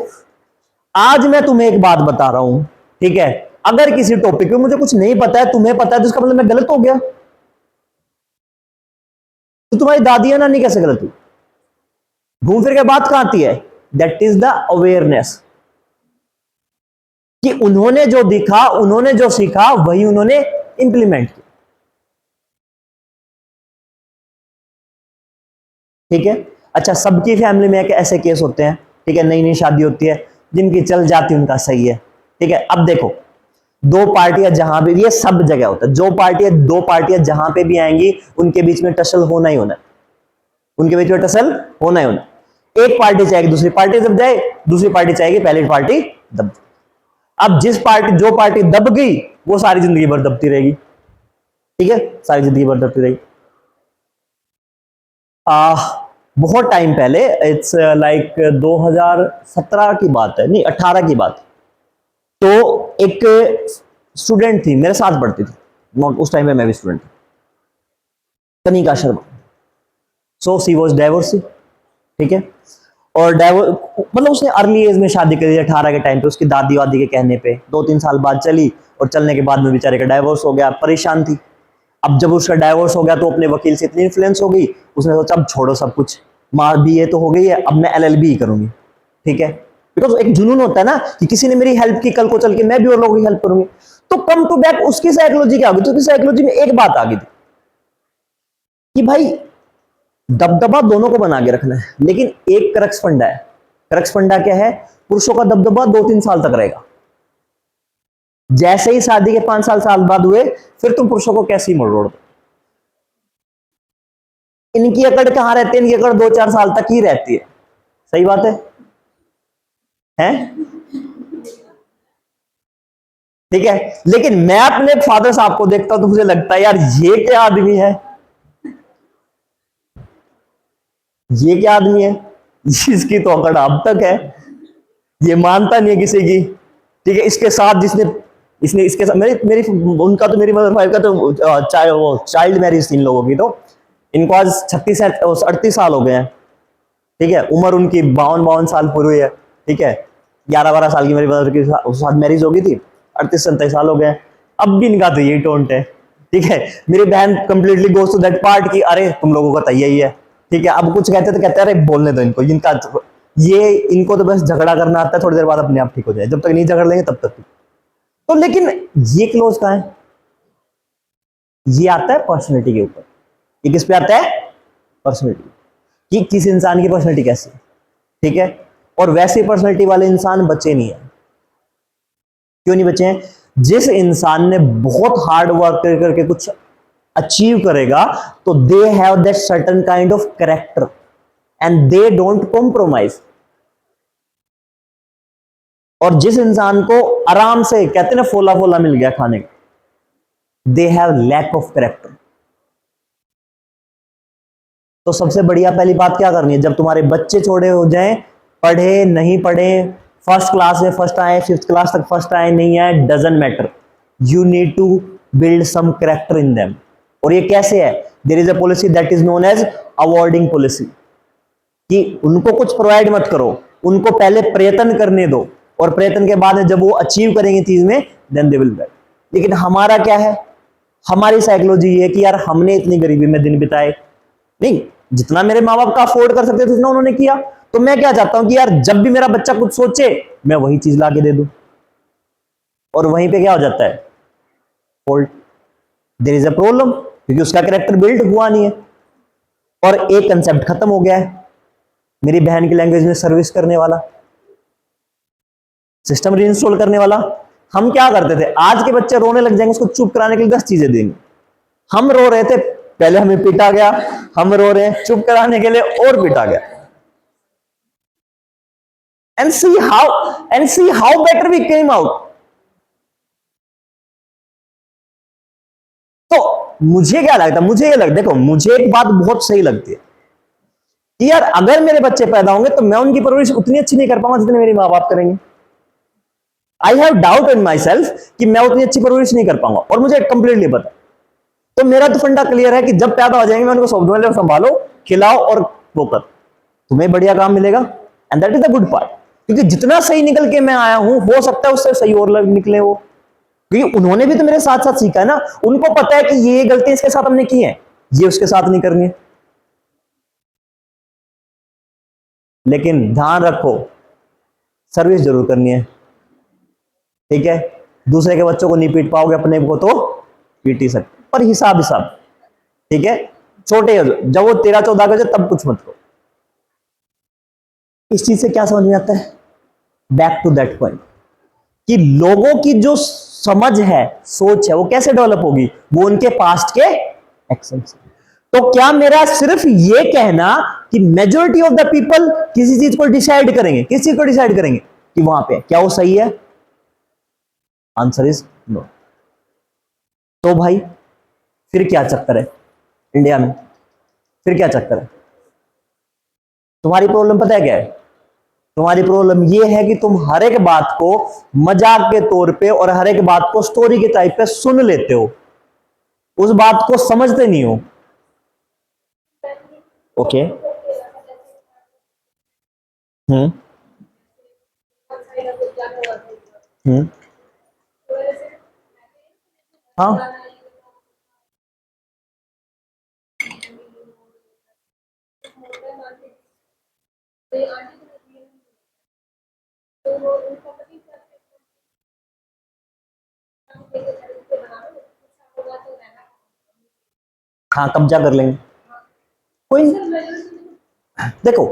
आज मैं तुम्हें एक बात बता रहा हूं, ठीक है, अगर किसी टॉपिक पे मुझे कुछ नहीं पता है, तुम्हें पता है, तो इसका मतलब मैं गलत हो गया? तो तुम्हारी दादी या नानी कैसे गलत हुई? घूम फिर के बात कहां आती है? दैट इज द अवेयरनेस, कि उन्होंने जो दिखा, उन्होंने जो सीखा, वही उन्होंने इंप्लीमेंट किया, ठीक है। अच्छा, सबकी फैमिली में एक ऐसे केस होते हैं, ठीक है, नई नई शादी होती है, जिनकी चल जाती उनका सही है, ठीक है। अब देखो, दो पार्टियां जहां भी, ये सब जगह होता है, जो पार्टियां, दो पार्टियां जहां पे भी आएंगी, उनके बीच में टसल होना ही होना, उनके बीच में टसल होना ही होना। एक पार्टी चाहेगी दूसरी पार्टी दब जाए, दूसरी पार्टी चाहेगी पहली पार्टी दब। अब जिस पार्टी, जो पार्टी दब गई, वो सारी जिंदगी भर दबती रहेगी, ठीक है, सारी जिंदगी भर दबती रहेगी। बहुत टाइम पहले, इट्स लाइक 2017 की बात है, नहीं 18 की बात। तो एक स्टूडेंट थी, मेरे साथ पढ़ती थी, नॉट उस टाइम में मैं भी स्टूडेंट था, कनिका शर्मा। सो सी वॉज डाइवोर्स, ठीक है, और डाइवोर्स मतलब उसने अर्ली एज में शादी करी, 18 के टाइम पे, उसकी दादी वादी के कहने पे। 2-3 साल बाद चली, और चलने के बाद में बेचारे का डाइवोर्स हो गया, परेशान थी। अब जब उसका डाइवोर्स हो गया तो अपने वकील से इतनी इन्फ्लुएंस हो गई, उसने सोचा अब छोड़ो सब कुछ, माँ बीए तो हो गई है, अब मैं LLB करूंगी, ठीक है। बिकॉज एक जुनून होता है ना कि किसी ने मेरी हेल्प की, कल को चल के मैं भी और लोगों की हेल्प करूंगी। तो कम टू बैक उसकी साइकोलॉजी क्या होगी? तो उसकी साइकोलॉजी में एक बात आ गई थी कि भाई दबदबा दोनों को बना के रखना है, लेकिन एक क्रक्स फंडा है। क्रक्स फंडा क्या है? पुरुषों का दबदबा 2-3 साल तक रहेगा, जैसे ही शादी के 5 साल बाद हुए, फिर तुम पुरुषों को कैसी मरोड़ दो। इनकी अकड़ कहां रहती है? इनकी अकड़ 2-4 साल तक ही रहती है। सही बात है, हैं? ठीक है, लेकिन मैं अपने फादर साहब को देखता हूं तो मुझे लगता है यार ये क्या आदमी है, ये क्या आदमी है जिसकी तो अकड़ अब तक है, ये मानता नहीं है किसी की। ठीक है, इसके साथ जिसने इसने इसके साथ मेरी मेरी उनका तो, मेरी मदर फाइव का तो वो चाइल्ड मैरिज थी इन लोगों की। तो इनको आज 38 साल हो गए हैं। ठीक है, उम्र उनकी 52-52 साल पूरी हुई है। ठीक है, 11-12 साल की मेरी मदर की साथ मैरिज हो गई थी, 38-37 साल हो गए हैं। अब भी इनका तो यही टोंट है। ठीक है, मेरी बहन completely goes to that part की अरे तुम लोगों का तो यही है। ठीक है, अब कुछ कहते तो कहते हैं अरे बोलने दो इनको, ये इनको तो बस झगड़ा करना आता है, थोड़ी देर बाद अपने आप ठीक हो जाए, जब तक नहीं झगड़ लेंगे तब तक। तो लेकिन ये क्लोज कहां है? ये आता है पर्सनैलिटी के ऊपर। ये किस पे आता है? पर्सनैलिटी, कि किस इंसान की पर्सनैलिटी कैसी है। ठीक है, और वैसे पर्सनैलिटी वाले इंसान बचे नहीं है। क्यों नहीं बचे हैं? जिस इंसान ने बहुत हार्ड वर्क करके कुछ अचीव करेगा, तो they have that certain kind of character and they don't compromise. और जिस इंसान को आराम से कहते हैं ना फोला फोला मिल गया खाने का, they have lack of character. तो सबसे बढ़िया पहली बात क्या करनी है, जब तुम्हारे बच्चे छोटे हो जाएं, पढ़े नहीं पढ़े, फर्स्ट क्लास में फर्स्ट आए, 5th क्लास तक फर्स्ट आए नहीं आए, doesn't matter, you need to build some character in them. और ये कैसे है? There is a policy that is known as awarding policy, कि उनको कुछ प्रोवाइड मत करो, उनको पहले प्रयत्न करने दो, और प्रयत्न के बाद जब वो अचीव करेंगे चीज में, देन दे विल बैक। लेकिन हमारा क्या है? हमारी साइकोलॉजी ये है कि यार हमने इतनी गरीबी में दिन बिताए, नहीं जितना मेरे माँ बाप का अफोर्ड कर सकते थे उतना उन्होंने किया, तो मैं क्या चाहता हूं कि यार जब भी मेरा बच्चा कुछ सोचे मैं वही चीज ला के दे दूं। और वहीं पे क्या हो जाता है? Fault, there is a problem, क्योंकि उसका कैरेक्टर बिल्ड हुआ नहीं है। और एक कंसेप्ट खत्म हो गया है मेरी बहन की लैंग्वेज में, सर्विस करने वाला, सिस्टम रीइंस्टॉल करने वाला। हम क्या करते थे, आज के बच्चे रोने लग जाएंगे, उसको चुप कराने के लिए 10 चीजें देंगे। हम रो रहे थे, पहले हमें पीटा गया, हम रो रहे हैं, चुप कराने के लिए और पीटा गया। And see how better we came out. तो मुझे क्या लगता है, मुझे ये लगता, देखो मुझे एक बात बहुत सही लगती है कि यार अगर मेरे बच्चे पैदा होंगे तो मैं उनकी परवरिश उतनी अच्छी नहीं कर पाऊंगा जितने मेरे माँ बाप करेंगे। I have doubt in my self कि मैं उतनी अच्छी परवरिश नहीं कर पाऊंगा, और मुझे कंप्लीटली पता। तो मेरा तो फंडा क्लियर है कि जब पैदा हो जाएंगे मैं उनको सौंप, संभालो, खिलाओ और वो कर, तुम्हें बढ़िया काम मिलेगा। And that is the good part, क्योंकि जितना सही निकल के मैं आया हूं, हो सकता है उससे सही और निकले वो, क्योंकि उन्होंने भी तो मेरे साथ साथ सीखा है ना। उनको पता है कि ये गलती इसके साथ हमने की है, ये उसके साथ नहीं करनी है। लेकिन ध्यान रखो, सर्विस जरूर करनी है। ठीक है, दूसरे के बच्चों को नहीं पीट पाओगे, अपने को तो पीट ही सकते, पर हिसाब हिसाब। ठीक है, छोटे हो जब वो 13-14 का जाए तब कुछ मत करो। इस चीज से क्या समझ में आता है? बैक टू दैट पॉइंट, कि लोगों की जो समझ है, सोच है, वो कैसे डेवलप होगी? वो उनके पास्ट के एक्शन से। तो क्या मेरा सिर्फ ये कहना कि मेजोरिटी ऑफ द पीपल किसी चीज को डिसाइड करेंगे, किस चीज को डिसाइड करेंगे कि वहां पे क्या वो सही है? Answer is no. तो भाई फिर क्या चक्कर है इंडिया में? फिर क्या चक्कर है? तुम्हारी प्रॉब्लम पता है क्या है? तुम्हारी प्रॉब्लम ये है कि तुम हर एक बात को मजाक के तौर पे और हर एक बात को स्टोरी के टाइप पे सुन लेते हो, उस बात को समझते नहीं हो। ओके। हम्म। हम्म। हाँ। हाँ, कब्जा कर लेंगे, कोई नहीं। देखो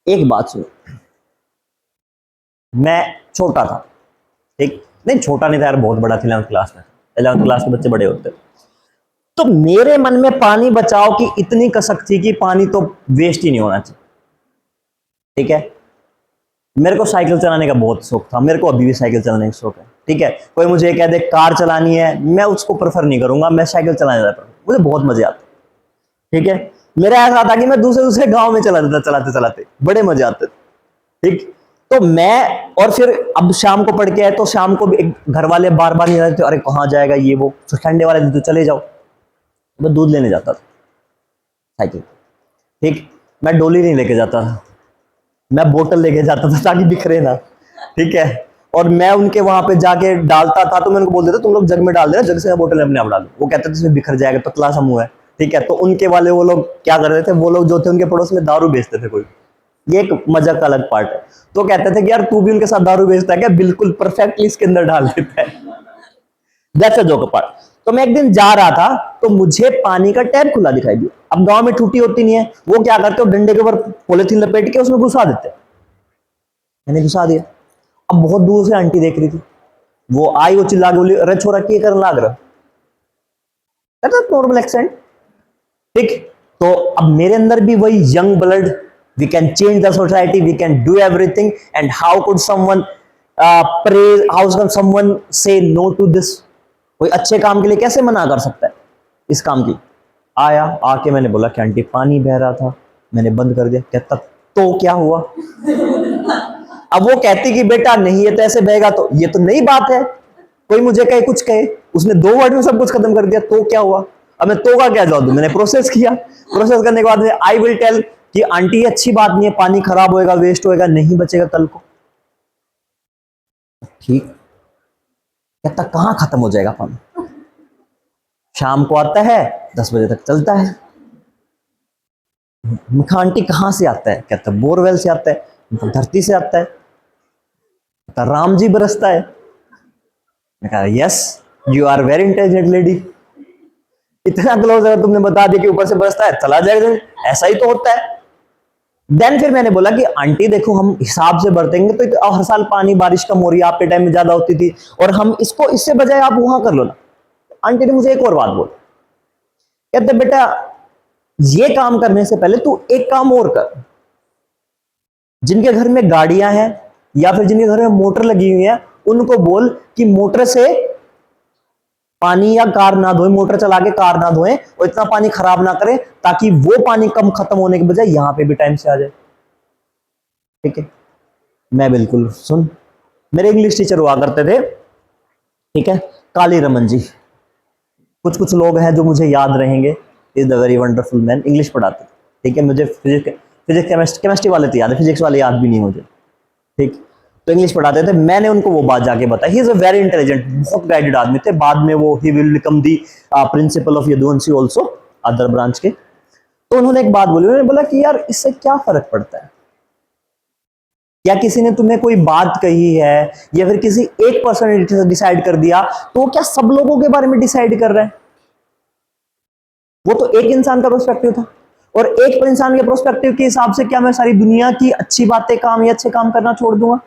एक बात सुनो, मैं छोटा था, ठीक, नहीं छोटा नहीं था यार, बहुत बड़ा था 11th क्लास में। 11th क्लास के बच्चे बड़े होते हैं। तो मेरे मन में पानी बचाओ की इतनी कसक थी कि पानी तो वेस्ट ही नहीं होना चाहिए। ठीक है, मेरे को साइकिल चलाने का बहुत शौक था, मेरे को अभी भी साइकिल चलाने का शौक है। ठीक है, कोई मुझे कह दे कार चलानी है, मैं उसको प्रेफर नहीं करूंगा, मैं साइकिल चलाने जाता हूं, मुझे बहुत मजे आते। ठीक है, मेरा ऐसा था कि मैं दूसरे दूसरे गांव में चला जाता, चलाते चलाते बड़े मजे आते। ठीक, तो मैं और फिर अब शाम को पढ़ के आए तो शाम को भी घर वाले बार बार नहीं रहते, अरे कहाँ जाएगा ये वो, तो संडे वाले दिन तो चले जाओ। मैं दूध लेने जाता था साइकिल। ठीक, मैं डोली नहीं लेके जाता था, मैं बोतल लेके जाता था ताकि बिखरे ना। ठीक है, और मैं उनके वहां पे जाके डालता था तो मैं उनको बोल देता तुम लोग जग में डाल देना, जग से बोतल अपने आप डालो। वो कहते थे इसमें बिखर जाएगा, तो क्लास मुंह है। ठीक है, तो उनके वाले वो लोग क्या कर रहे थे, वो लोग जो थे उनके पड़ोस में दारू बेचते थे कोई, ये एक मजा का अलग पार्ट है। तो कहते थे कि यार तू भी उनके साथ दारू बेचता है क्या, बिल्कुल परफेक्टली इसके अंदर डाल देता है। That's a joke part. तो मैं एक दिन जा रहा था तो मुझे पानी का टैप खुला दिखाई दिया। अब गांव में टूटी होती नहीं है, वो क्या करते हो डंडे के ऊपर पॉलिथीन लपेट के उसमें घुसा देते। मैंने घुसा दिया। अब बहुत दूर से आंटी देख रही थी, वो आई, वो चिल्ला के बोली अरे छोरा की करने लग रहा। Normal accent. ठीक, तो अब मेरे अंदर भी वही young blood, we can change the society, we can do everything, and how could someone praise, how can someone say no to this. कोई अच्छे काम के लिए कैसे मना कर सकता है इस काम की। आया, आके मैंने बोला कि आंटी पानी बह रहा था, मैंने बंद कर दिया। कहता तो क्या हुआ। अब वो कहती कि बेटा नहीं ये तो ऐसे बहेगा, तो ये तो नई बात है, कोई मुझे कहे कुछ कहे, उसने 2 वर्ड में सब कुछ खत्म कर दिया, तो क्या हुआ। अब मैं तो का क्या जवाब दूं, मैंने प्रोसेस किया। प्रोसेस करने के बाद में आई विल टेल कि आंटी अच्छी बात नहीं है, पानी खराब होएगा, वेस्ट होएगा, नहीं बचेगा कल को। ठीक, कहता कहां खत्म हो जाएगा पानी, शाम को आता है 10 बजे तक चलता है। आंटी कहां से आता है, कहता बोरवेल से आता है, धरती से आता है, कहता राम जी बरसता है। मैं कहा yes, you are very intelligent lady, इतना क्लोज है, तुमने बता दिया कि ऊपर से बरसता है, चला जाएगा, ऐसा ही तो होता है। देन फिर मैंने बोला कि आंटी देखो हम हिसाब से बरतेंगे तो हर साल पानी बारिश कम हो रही है, आपके टाइम में ज्यादा होती थी, और हम इसको इससे बजाय आप वहां कर लो ना। आंटी ने मुझे एक और बात बोली, कहते बेटा ये काम करने से पहले तू एक काम और कर, जिनके घर में गाड़ियां हैं या फिर जिनके घर में मोटर लगी हुई है उनको बोल कि मोटर से पानी या कार ना धोए, मोटर चला के कार ना धोए और इतना पानी खराब ना करें, ताकि वो पानी कम खत्म होने के बजाय यहां पे भी टाइम से आ जाए। ठीक है, मैं बिल्कुल सुन, मेरे इंग्लिश टीचर हुआ करते थे, ठीक है, काली रमन जी, कुछ कुछ लोग हैं जो मुझे याद रहेंगे, is the very wonderful man, English पढ़ाते। ठीक है, मुझे फिजिक्स केमिस्ट्री वाले तो याद है, फिजिक्स वाले याद भी नहीं मुझे। ठीक, तो इंग्लिश पढ़ाते थे, मैंने उनको वो बात जाके बताई। He is a very intelligent, बहुत गाइडेड आदमी थे, बाद में वो he will become the principle of Yaduvanshi also, other branch के। तो उन्होंने एक बात बोली, उन्होंने बोला कि यार इससे क्या फर्क पड़ता है, या किसी ने तुम्हें कोई बात कही है या फिर किसी एक पर्सन ने डिसाइड कर दिया, तो क्या सब लोगों के बारे में डिसाइड कर रहा है। वो तो एक इंसान का पर्सपेक्टिव था, और एक इंसान के पर्सपेक्टिव के हिसाब से क्या मैं सारी दुनिया की अच्छी बातें काम या अच्छे काम करना छोड़ दूंगा।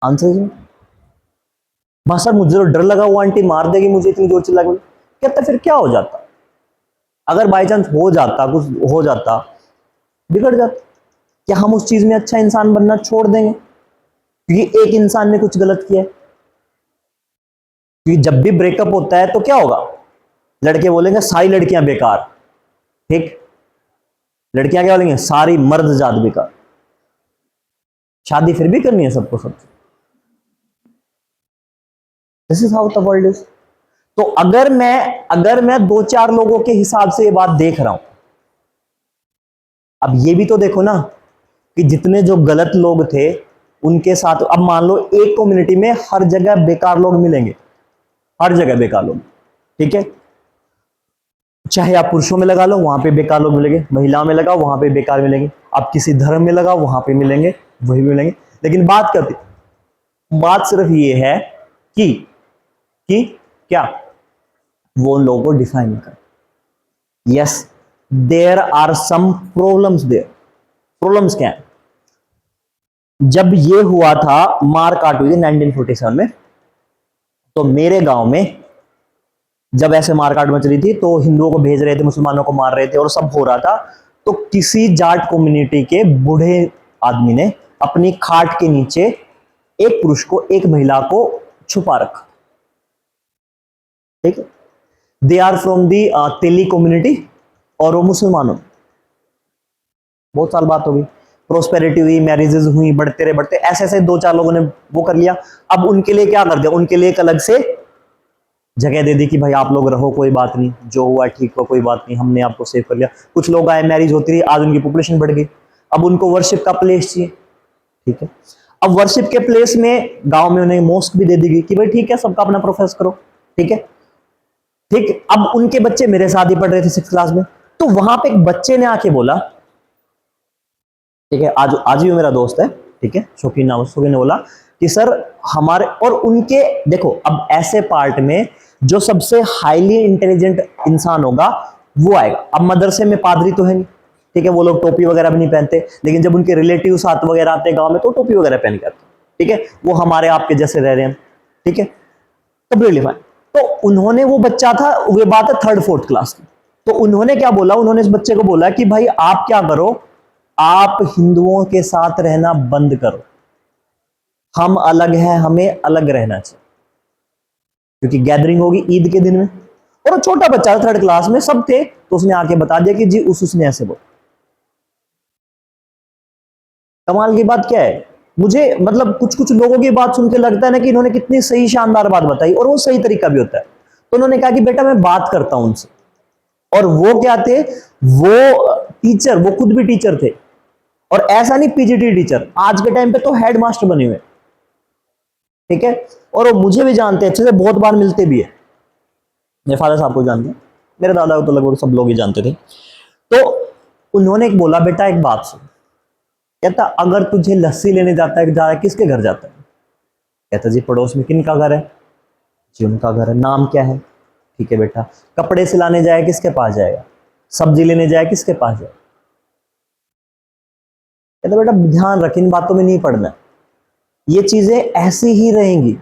आंसर जी, सर मुझे तो डर लगा वो आंटी मार देगी मुझे, इतनी जोर चिल्ला के। कहता फिर क्या हो जाता, अगर बाई चांस हो जाता, कुछ हो जाता, बिगड़ जाता, क्या हम उस चीज में अच्छा इंसान बनना छोड़ देंगे क्योंकि एक इंसान ने कुछ गलत किया है। क्योंकि जब भी ब्रेकअप होता है तो क्या होगा, लड़के बोलेंगे सारी लड़कियां बेकार। ठीक, लड़कियां क्या बोलेंगे, सारी मर्द जात बेकार। शादी फिर भी करनी है सबको सबसे। This is how the world is. तो अगर मैं 2-4 लोगों के हिसाब से ये बात देख रहा हूं, अब ये भी तो देखो ना कि जितने जो गलत लोग थे उनके साथ, अब मान लो एक कम्युनिटी में हर जगह बेकार लोग मिलेंगे, हर जगह बेकार लोग। ठीक है, चाहे आप पुरुषों में लगा लो वहां पे बेकार लोग मिलेंगे, महिलाओं में लगाओ वहां पे बेकार मिलेंगे, आप किसी धर्म में लगाओ वहां पे मिलेंगे, वही मिलेंगे। लेकिन बात सिर्फ ये है कि क्या वो उन लोगों को डिफाइन कर। Yes, there are some problems there. Problems क्या है, जब ये हुआ था, मार काट हुई थी 1947 में, तो मेरे गांव में जब ऐसे मारकाट मच रही थी तो हिंदुओं को भेज रहे थे, मुसलमानों को मार रहे थे और सब हो रहा था, तो किसी जाट कम्युनिटी के बूढ़े आदमी ने अपनी खाट के नीचे एक पुरुष को, एक महिला को छुपा रखा। ठीक है, they are from the Teli community और वो मुसलमानों। बहुत साल बात हो गई, प्रोस्पेरिटी हुई, मैरिजेस हुई, बढ़ते रहे बढ़ते, ऐसे ऐसे दो चार लोगों ने वो कर लिया। अब उनके लिए क्या कर दिया, उनके लिए एक अलग से जगह दे दी कि भाई आप लोग रहो, कोई बात नहीं, जो हुआ ठीक हुआ, कोई बात नहीं, हमने आपको सेव कर लिया। कुछ लोग आए, मैरिज होती रही, आज उनकी पॉपुलेशन बढ़ गई, अब उनको वर्शिप का प्लेस चाहिए। ठीक है, अब वर्शिप के प्लेस में गांव में उन्हें मॉस्क भी दे दी गई कि भाई ठीक है, सबका अपना प्रोफेस करो। ठीक है, ठीक। अब उनके बच्चे मेरे साथ ही पढ़ रहे थे 6th क्लास में, तो वहां पे एक बच्चे ने आके बोला, ठीक है, आज आज भी मेरा दोस्त है, ठीक है, शौकीन नाम, शौकीन ने बोला कि सर हमारे और उनके, देखो अब ऐसे पार्ट में जो सबसे हाईली इंटेलिजेंट इंसान होगा वो आएगा। अब मदरसे में पादरी तो है नहीं, ठीक है, वो लोग टोपी वगैरह भी नहीं पहनते, लेकिन जब उनके रिलेटिव साथ वगैरह आते हैं गांव में तो टोपी वगैरह पहन के आते हैं। ठीक है, वो हमारे आपके जैसे रह रहे हैं। ठीक है, कंप्लीटली फाइन। तो उन्होंने, वो बच्चा था, वो बात है 3rd 4th क्लास की, तो उन्होंने क्या बोला, उन्होंने इस बच्चे को बोला कि भाई आप क्या करो, आप हिंदुओं के साथ रहना बंद करो, हम अलग हैं, हमें अलग रहना चाहिए, क्योंकि गैदरिंग होगी ईद के दिन में। और वो छोटा बच्चा था 3rd क्लास में, सब थे, तो उसने आके बता दिया कि जी उसने ऐसे बोला। कमाल की बात क्या है, मुझे मतलब कुछ कुछ लोगों की बात सुन के लगता है ना कि इन्होंने कितनी सही शानदार बात बताई, और वो सही तरीका भी होता है। तो उन्होंने कहा कि बेटा मैं बात करता हूं उनसे, और वो क्या थे, वो टीचर, वो खुद भी टीचर थे, और ऐसा नहीं पीजीटी टीचर, आज के टाइम पे तो हेड मास्टर बने हुए। ठीक है, और वो मुझे भी जानते हैं अच्छे से, बहुत बार मिलते भी है, मेरे फादर साहब को जानते हैं, मेरे दादा को तो लगभग सब लोग ही जानते थे। तो उन्होंने बोला बेटा एक बात सुन, कहता अगर तुझे लस्सी लेने जाता है किसके घर जाता है, कहता जी पड़ोस में। किन का घर है, जी उनका घर है। नाम क्या है, ठीक है बेटा। कपड़े सिलाने जाए किसके पास जाएगा, सब्जी लेने जाए किसके पास जाए, कहता बेटा ध्यान रख, इन बातों में नहीं पड़ना, ये चीजें ऐसी ही रहेंगी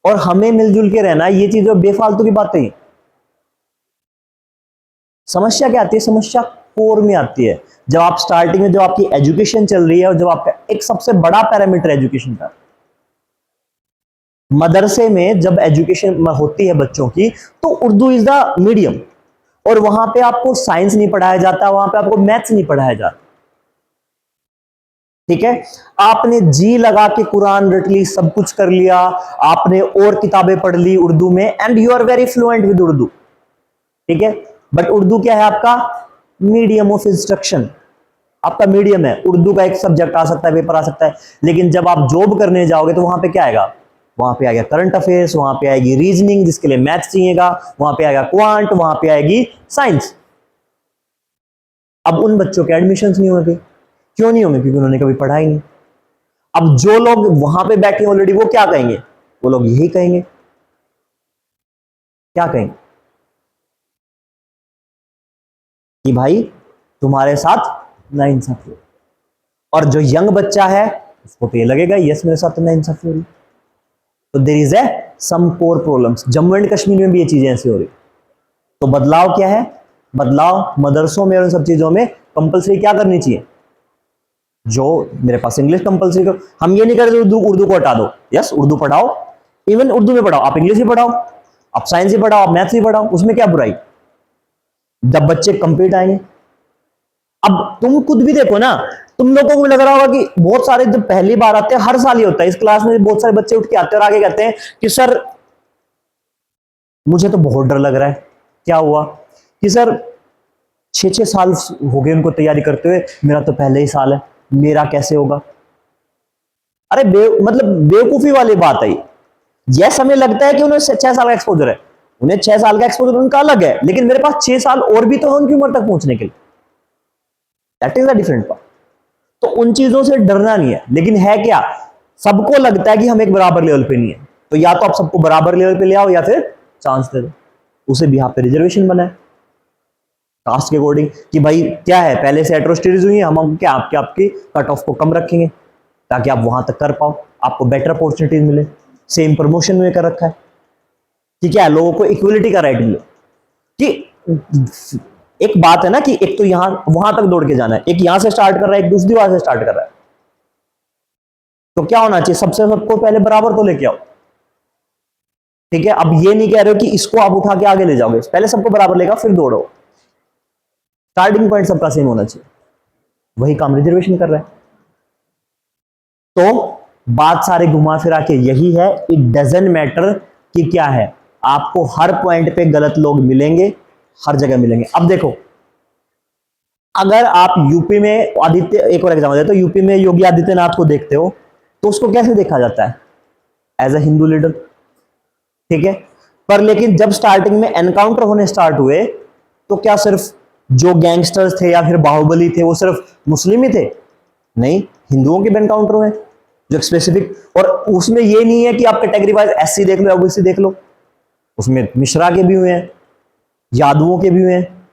और हमें मिलजुल के रहना, ये चीजें बेफालतू की बातें ही। समस्या क्या आती है, समस्या कोर में आती है, जब आप स्टार्टिंग में, जब आपकी एजुकेशन चल रही है, और जब आपका एक सबसे बड़ा पैरामीटर एजुकेशन का, मदरसे में जब एजुकेशन होती है बच्चों की, तो उर्दू इज द मीडियम, और वहां पे आपको साइंस नहीं पढ़ाया जाता, वहां पे आपको मैथ्स नहीं पढ़ाया जाता। ठीक है, आपने जी लगा के कुरान रट ली, सब कुछ कर लिया, आपने और किताबें पढ़ ली उर्दू में, and you are very fluent with Urdu. ठीक है, बट उर्दू क्या है आपका मीडियम ऑफ इंस्ट्रक्शन, आपका मीडियम है। उर्दू का एक सब्जेक्ट आ सकता है, पेपर आ सकता है, लेकिन जब आप जॉब करने जाओगे तो वहां पे क्या आएगा, वहां पे आएगा करंट अफेयर्स, वहां पे आएगी रीजनिंग जिसके लिए मैथ्स चाहिएगा, वहां पे आएगा क्वांट, वहां पे आएगी साइंस। अब उन बच्चों के एडमिशंस नहीं होंगे, क्यों नहीं होंगे, क्योंकि उन्होंने कभी पढ़ा ही नहीं। अब जो लोग वहां पे बैठे ऑलरेडी, वो क्या कहेंगे, वो लोग यही कहेंगे, क्या कहेंगे कि भाई तुम्हारे साथ नाइंसाफी हो। और जो यंग बच्चा है उसको तो ये लगेगा यस मेरे साथ तो नाइंसाफी हो रही। तो there is a some core problems. Jammu and Kashmir में भी ये चीजें ऐसी हो रही। तो बदलाव क्या है, बदलाव मदरसों में और सब चीजों में कंपलसरी क्या करनी चाहिए, जो मेरे पास इंग्लिश कंपलसरी करो। हम ये नहीं करते उर्दू, उर्दू को हटा दो, यस उर्दू पढ़ाओ, इवन उर्दू में पढ़ाओ, आप इंग्लिश भी पढ़ाओ, आप साइंस भी पढ़ाओ, आप मैथ्स भी पढ़ाओ, उसमें क्या बुराई, जब बच्चे कंप्लीट आएंगे। अब तुम खुद भी देखो ना, तुम लोगों को लग रहा होगा कि बहुत सारे जब पहली बार आते हैं, हर साल ही होता है इस क्लास में, बहुत सारे बच्चे उठ के आते हैं और आगे कहते हैं कि सर मुझे तो बहुत डर लग रहा है। क्या हुआ कि सर 6-6 साल हो गए उनको तैयारी करते हुए, मेरा तो पहले ही साल है, मेरा कैसे होगा। अरे मतलब बेवकूफी वाली बात है। यस हमें लगता है कि उन्हें 6 साल का एक्सपोजर है, उन्हें 6 साल का एक्सपोजर उनका अलग है, लेकिन मेरे पास 6 साल और भी तो है उनकी उम्र तक पहुंचने के लिए। That is the different part. तो उन चीजों से डरना नहीं है, लेकिन है क्या, सबको लगता है कि हम एक बराबर लेवल पे नहीं है, तो या तो आप सबको बराबर लेवल पे ले आओ या फिर चांस दे दो। उसे भी यहाँ पे रिजर्वेशन बनाए कास्ट के अकॉर्डिंग कि भाई क्या है, पहले से एट्रोसिटीज हुई है, हम क्या आपकी कट ऑफ को कम रखेंगे। ताकि आप वहां तक कर पाओ, आपको बेटर अपॉर्चुनिटीज मिले, सेम प्रमोशन में कर रखा है कि क्या लोगों को इक्वलिटी का राइट मिले। कि एक बात है ना कि एक तो यहां वहां तक दौड़ के जाना है, एक यहां से स्टार्ट कर रहा है, एक दूसरी बात से स्टार्ट कर रहा है, तो क्या होना चाहिए, सबसे सबको पहले बराबर तो लेके आओ। ठीक है, अब ये नहीं कह रहे हो कि इसको आप उठा के आगे ले जाओगे, पहले सबको बराबर लेगा फिर दौड़ो, स्टार्टिंग पॉइंट सबका सेम होना चाहिए। वही काम रिजर्वेशन कर रहा है। तो बात सारे घुमा फिरा के यही है, इट डजंट मैटर कि क्या है, आपको हर पॉइंट पे गलत लोग मिलेंगे, हर जगह मिलेंगे। अब देखो, अगर आप यूपी में आदित्य, एक और एग्जाम्पल देते हो, यूपी में योगी आदित्यनाथ को देखते हो तो उसको कैसे देखा जाता है, एज अ हिंदू लीडर। ठीक है, पर लेकिन जब स्टार्टिंग में एनकाउंटर होने स्टार्ट हुए तो क्या सिर्फ जो गैंगस्टर्स थे या फिर बाहुबली थे वो सिर्फ मुस्लिम ही थे? नहीं, हिंदुओं के भी एनकाउंटर हुए जो स्पेसिफिक, और उसमें ये नहीं है कि आप कैटेगरी वाइज एससी देख लो, ओबीसी देख लो, उसमें मिश्रा के भी हुए हैं, यादवों के भी हुए हैं,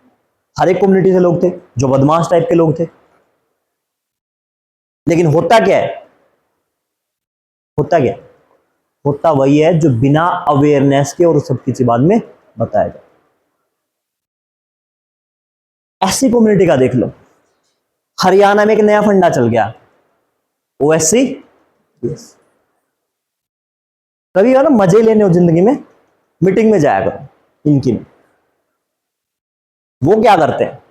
हर एक कम्युनिटी से लोग थे जो बदमाश टाइप के लोग थे। लेकिन होता क्या है, होता क्या, होता वही है जो बिना अवेयरनेस के और सब किसी बाद में बताया जाए। एससी कम्युनिटी का देख लो, हरियाणा में एक नया फंडा चल गया, ओएससी। कभी ना मजे लेने हो जिंदगी में, मीटिंग में जाया करो इनकी में। वो क्या करते हैं,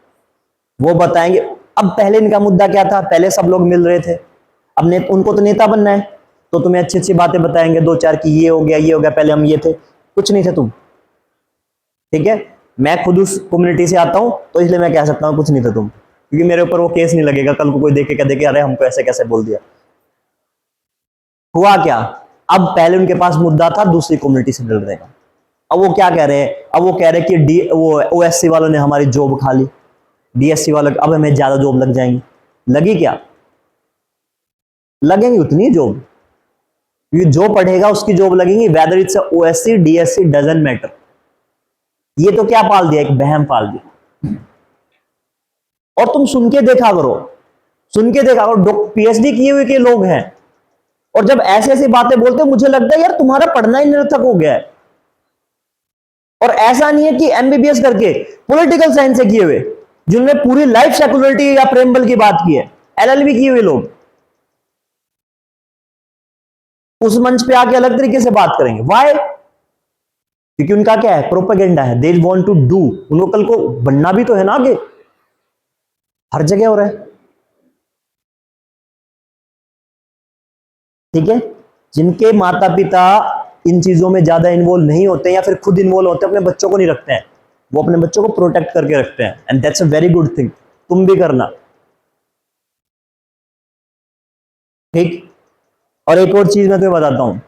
वो बताएंगे। अब पहले इनका मुद्दा क्या था, पहले सब लोग मिल रहे थे, अब उनको तो नेता बनना है, तो तुम्हें अच्छी अच्छी बातें बताएंगे दो चार की ये हो गया ये हो गया, पहले हम ये थे, कुछ नहीं थे तुम। ठीक है, मैं खुद उस कम्युनिटी से आता हूं तो इसलिए मैं कह सकता हूं कुछ नहीं थे तुम, क्योंकि मेरे ऊपर वो केस नहीं लगेगा, कल को कोई देखे क्या देखे, अरे हमको ऐसे कैसे बोल दिया। हुआ क्या, अब पहले उनके पास मुद्दा था दूसरी कम्युनिटी से लड़ने का, अब वो क्या कह रहे हैं, अब वो कह रहे हैं कि वो ओएससी वालों ने हमारी जॉब खा ली, डीएससी वालों अब हमें ज्यादा जॉब लग जाएंगी। लगी क्या, लगेंगी उतनी जॉब, क्योंकि जो पढ़ेगा उसकी जॉब लगेगी, whether it's OSC DSC doesn't matter. ये तो क्या पाल दिया, एक बहम पाल दिया। और तुम सुन के देखा करो, सुन के देखा करो, पीएचडी किए हुए के लोग हैं, और जब ऐसे ऐसी बातें बोलते मुझे लगता है यार तुम्हारा पढ़ना ही निरर्थक हो गया है। और ऐसा नहीं है कि एमबीबीएस करके पॉलिटिकल साइंस से किए हुए, जिन्होंने पूरी लाइफ सेकुलरिटी या प्रेमबल की बात की है, एलएलबी किए हुए लोग उस मंच पे आके अलग तरीके से बात करेंगे। वाई? क्योंकि उनका क्या है, प्रोपेगेंडा है, दे वांट टू डू, उनको कल को बनना भी तो है ना आगे, हर जगह हो रहा है। ठीक है, जिनके माता पिता इन चीजों में ज्यादा इन्वॉल्व नहीं होते या फिर खुद इन्वॉल्व होते हैं, अपने बच्चों को नहीं रखते हैं, वो अपने बच्चों को प्रोटेक्ट करके रखते हैं, and that's a very good thing, तुम भी करना। ठीक, और एक और चीज मैं तुम्हें बताता हूं,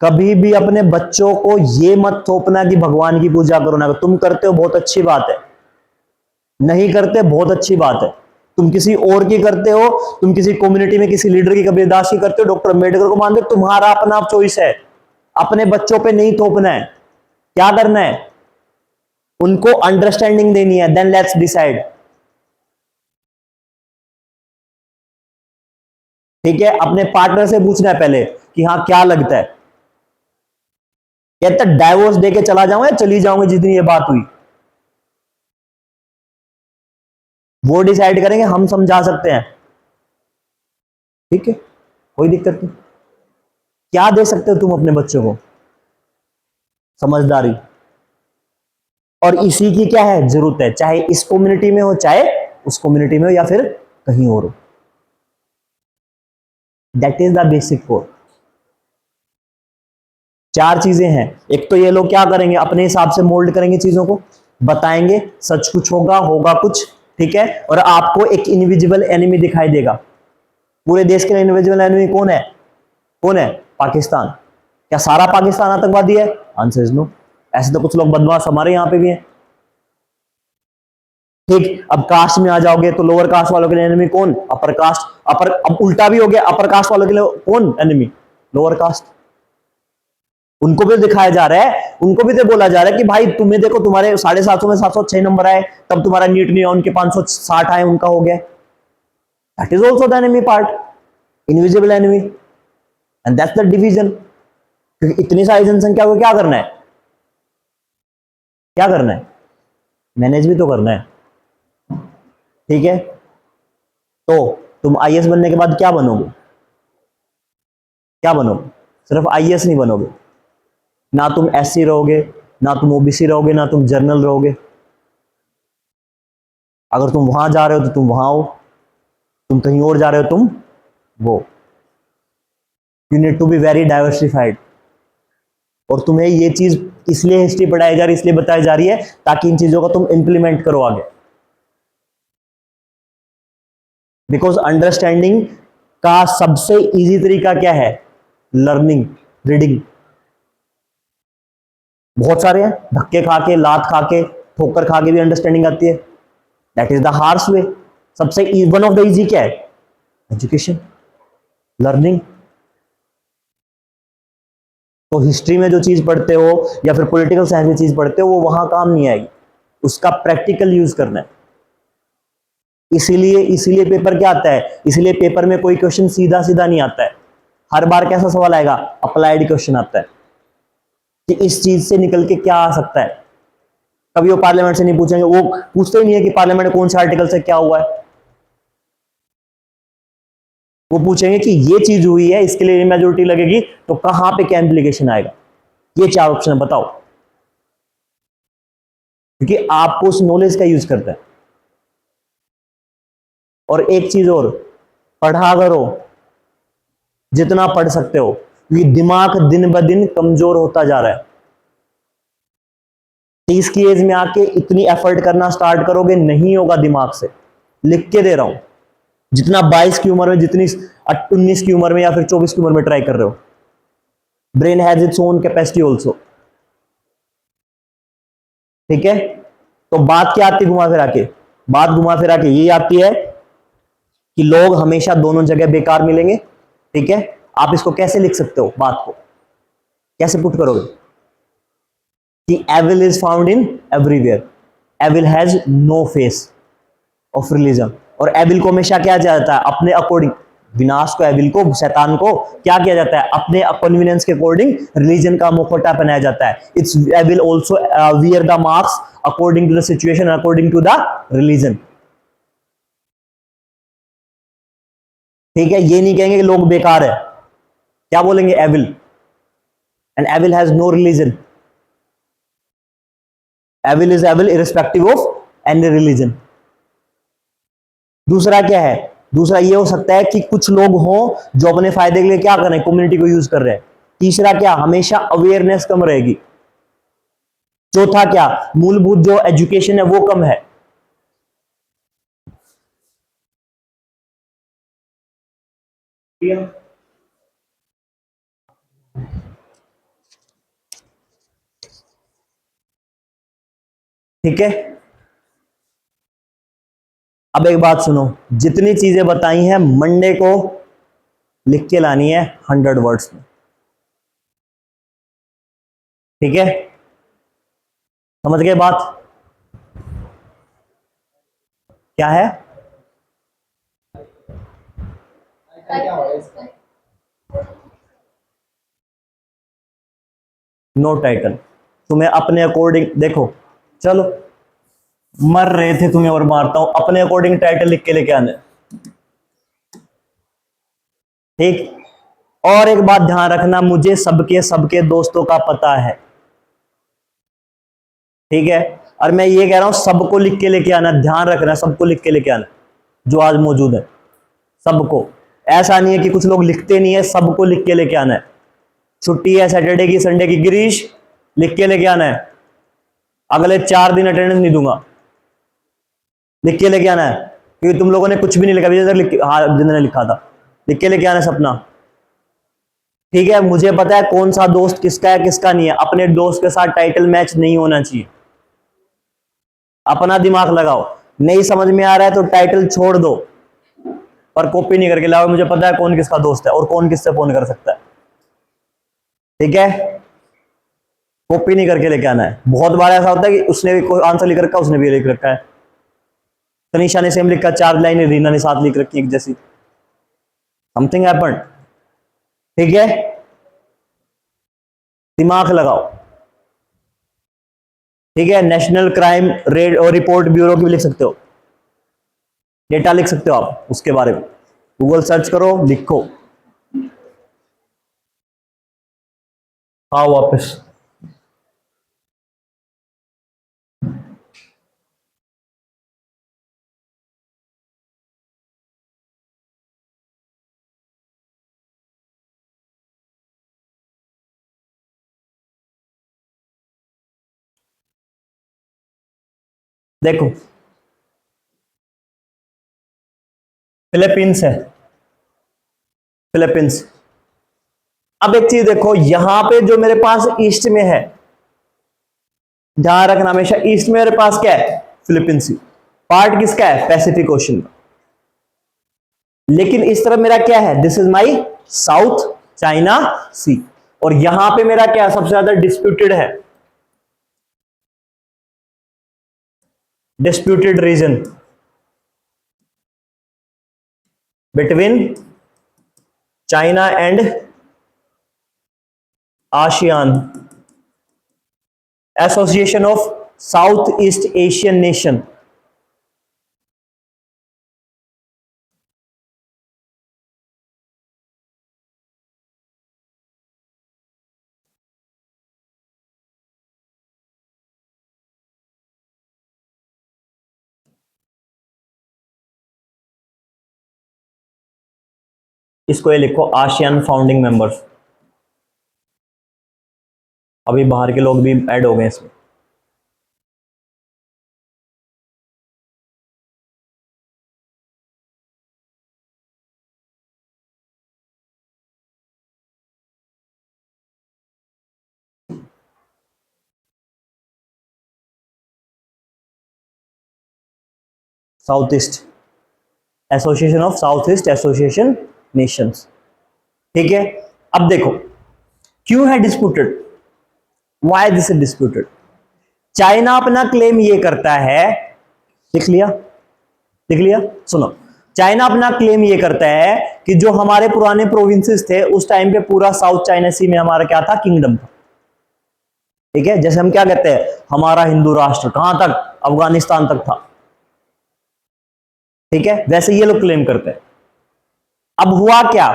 कभी भी अपने बच्चों को ये मत थोपना कि भगवान की पूजा करो ना, तुम करते हो बहुत अच्छी बात है, नहीं करते बहुत अच्छी बात है, तुम किसी और की करते हो, तुम किसी कम्युनिटी में किसी लीडर की कबीरदास की करते हो, डॉक्टर अम्बेडकर को मानते हो, तुम्हारा अपना चॉइस है, अपने बच्चों पे नहीं थोपना है। क्या करना है, उनको अंडरस्टैंडिंग देनी है, देन लेट्स डिसाइड। ठीक है, अपने पार्टनर से पूछना है पहले कि हाँ क्या लगता है, कहता डाइवोर्स देके चला जाऊंगा या चली जाऊंगी जिस दिन ये बात हुई, वो डिसाइड करेंगे, हम समझा सकते हैं। ठीक है, कोई दिक्कत नहीं। क्या दे सकते हो तुम अपने बच्चों को, समझदारी, और इसी की क्या है जरूरत है, चाहे इस कम्युनिटी में हो चाहे उस कम्युनिटी में हो या फिर कहीं और हो। That is the basic core. चार चीजें हैं, एक तो ये लोग क्या करेंगे, अपने हिसाब से मोल्ड करेंगे चीजों को, बताएंगे सच कुछ होगा, होगा कुछ। ठीक है, और आपको एक इनविजिबल एनिमी दिखाई देगा, पूरे देश के लिए इनविजिबल एनिमी कौन है, कौन है, पाकिस्तान। क्या सारा पाकिस्तान आतंकवादी है, आंसर इज नो, ऐसे तो कुछ लोग बदमाश हमारे यहां पे भी हैं। ठीक, अब कास्ट में आ जाओगे तो लोअर कास्ट वालों के लिए एनिमी कौन, अपर कास्ट, अपर, अब उल्टा भी हो गया, अपर कास्ट वालों के लिए कौन एनिमी, लोअर कास्ट। उनको भी दिखाया जा रहा है, उनको भी तो बोला जा रहा है कि भाई तुम्हें देखो, तुम्हारे 750 में 706 नंबर आए, तब तुम्हारा नीट नहीं है, उनके 560 आए, उनका हो गया। That is also the enemy part. Invisible enemy, and that's the division. क्योंकि इतनी सारी जनसंख्या को क्या करना है, क्या करना है, मैनेज भी तो करना है। ठीक है, तो तुम आईएएस बनने के बाद क्या बनोगे, क्या बनोगे, सिर्फ आईएएस नहीं बनोगे, ना तुम एससी रहोगे, ना तुम ओबीसी रहोगे, ना तुम जनरल रहोगे। अगर तुम वहां जा रहे हो तो तुम वहां हो, तुम कहीं और जा रहे हो तुम वो। You need to be very diversified. और तुम्हें ये चीज इसलिए हिस्ट्री पढ़ाई जा रही, इसलिए बताई जा रही है ताकि इन चीजों को तुम इंप्लीमेंट करो आगे। बिकॉज अंडरस्टैंडिंग का सबसे इजी तरीका क्या है, लर्निंग, रीडिंग। बहुत सारे हैं, धक्के खा के, लात खा के, ठोकर खा के भी अंडरस्टैंडिंग आती है। दैट इज द हार्श वे। सबसे वन ऑफ द इजी क्या है, एजुकेशन, लर्निंग। तो हिस्ट्री में जो चीज पढ़ते हो या फिर पॉलिटिकल साइंस में चीज पढ़ते हो वो वहां काम नहीं आएगी, उसका प्रैक्टिकल यूज करना है। इसीलिए इसीलिए पेपर क्या आता है, इसीलिए पेपर में कोई क्वेश्चन सीधा सीधा नहीं आता है। हर बार कैसा सवाल आएगा, अप्लाइड क्वेश्चन आता है कि इस चीज से निकल के क्या आ सकता है। कभी वो पार्लियामेंट से नहीं पूछेंगे, वो पूछते ही नहीं है कि पार्लियामेंट में कौन से आर्टिकल से क्या हुआ है। वो पूछेंगे कि ये चीज हुई है, इसके लिए मेजोरिटी लगेगी, तो कहां पे क्या इंप्लीकेशन आएगा, ये चार ऑप्शन बताओ। क्योंकि आपको उस नॉलेज का यूज करता है। और एक चीज और, पढ़ा करो जितना पढ़ सकते हो, क्योंकि दिमाग दिन ब दिन कमजोर होता जा रहा है। 30 की एज में आके इतनी एफर्ट करना स्टार्ट करोगे, नहीं होगा दिमाग से। लिख के दे रहा हूं, जितना 22 की उम्र में, जितनी 19 की उम्र में या फिर 24 की उम्र में ट्राई कर रहे हो, brain has its own capacity also. ठीक है, तो बात क्या आती है घुमा फिरा के, बात घुमा फिरा के ये आती है कि लोग हमेशा दोनों जगह बेकार मिलेंगे। ठीक है, आप इसको कैसे लिख सकते हो, बात को कैसे पुट करोगे कि evil is found in everywhere, evil has no face of religion. और एविल को हमेशा क्या किया जाता है, अपने अकॉर्डिंग, विनाश को, एविल को, शैतान को क्या किया जाता है, अपने कन्वीनियंस के अकॉर्डिंग रिलीजन का मुखौटा पहनाया जाता है। It's evil also wear the marks according to the situation, according to the religion. ठीक है, ये नहीं कहेंगे कि लोग बेकार है, क्या बोलेंगे, evil, and evil has no religion. Evil is evil irrespective of any religion. दूसरा क्या है, दूसरा ये हो सकता है कि कुछ लोग हों जो अपने फायदे के लिए क्या कर रहे हैं, कम्युनिटी को यूज कर रहे हैं। तीसरा क्या, हमेशा अवेयरनेस कम रहेगी। चौथा क्या, मूलभूत जो एजुकेशन है वो कम है। ठीक है, अब एक बात सुनो, जितनी चीजें बताई हैं मंडे को लिख के लानी है 100 वर्ड्स में। ठीक है, समझ गए बात क्या है। नो टाइटल, तुम्हें अपने अकॉर्डिंग देखो, चलो मर रहे थे तुम्हें और मारता हूं, अपने अकॉर्डिंग टाइटल लिख के लेके आने। ठीक, और एक बात ध्यान रखना, मुझे सबके सबके दोस्तों का पता है। ठीक है, और मैं ये कह रहा हूं सबको लिख के लेके आना, ध्यान रखना, सबको लिख के लेके आना जो आज मौजूद है, सबको। ऐसा नहीं है कि कुछ लोग लिखते नहीं है, सबको लिख के लेके आना है। छुट्टी है सैटरडे की, संडे की, गिरीश लिख के लेके आना है, अगले 4 दिन अटेंडेंस नहीं दूंगा, लिख के लेके आना है। क्योंकि तुम लोगों ने कुछ भी नहीं लिखा, विजय सर जिन्होंने लिखा था, लिख के लेके आना है सपना। ठीक है, मुझे पता है कौन सा दोस्त किसका है किसका नहीं है, अपने दोस्त के साथ टाइटल मैच नहीं होना चाहिए। अपना दिमाग लगाओ, नहीं समझ में आ रहा है तो टाइटल छोड़ दो, पर कॉपी नहीं करके लाओ। मुझे पता है कौन किसका दोस्त है और कौन किससे फोन कर सकता है। ठीक है, कॉपी नहीं करके लेके आना है। बहुत बार ऐसा होता है कि उसने भी कोई आंसर लिख रखा है, उसने भी लिख रखा है, तनीषा ने सेम लिखा, 4 लाइनें, रीना ने 7 लिख रखी एक जैसी। समथिंग हैपेंड, ठीक है, दिमाग लगाओ, ठीक है। नेशनल क्राइम रेड और रिपोर्ट ब्यूरो की भी लिख सकते हो, डेटा लिख सकते हो आप उसके बारे में, गूगल सर्च करो, लिखो। आओ वापस, देखो फिलीपींस है, फिलीपींस। अब एक चीज देखो, यहां पे जो मेरे पास ईस्ट में है, ध्यान रखना हमेशा, ईस्ट में मेरे पास क्या है, फिलीपींस। पार्ट किसका है, पैसिफिक ओशन का। लेकिन इस तरफ मेरा क्या है, this is my South China Sea, और यहां पे मेरा क्या सबसे ज्यादा डिस्प्यूटेड है, disputed region between China and ASEAN, association of South East Asian nation. इसको ये लिखो, आसियान फाउंडिंग मेंबर्स। अभी बाहर के लोग भी ऐड हो गए इसमें। South east association of South east association Nations, ठीक है। अब देखो क्यों है disputed, why this is disputed. China अपना क्लेम ये करता है, लिख लिया, लिख लिया, सुनो। चाइना अपना क्लेम ये करता है कि जो हमारे पुराने प्रोविंसेस थे उस टाइम पे पूरा साउथ चाइना सी में हमारा क्या था, किंगडम था, ठीक है। जैसे हम क्या कहते हैं, हमारा हिंदू राष्ट्र कहां तक, अफगानिस्तान तक था, ठीक है, वैसे ये लोग क्लेम करते हैं। अब हुआ क्या,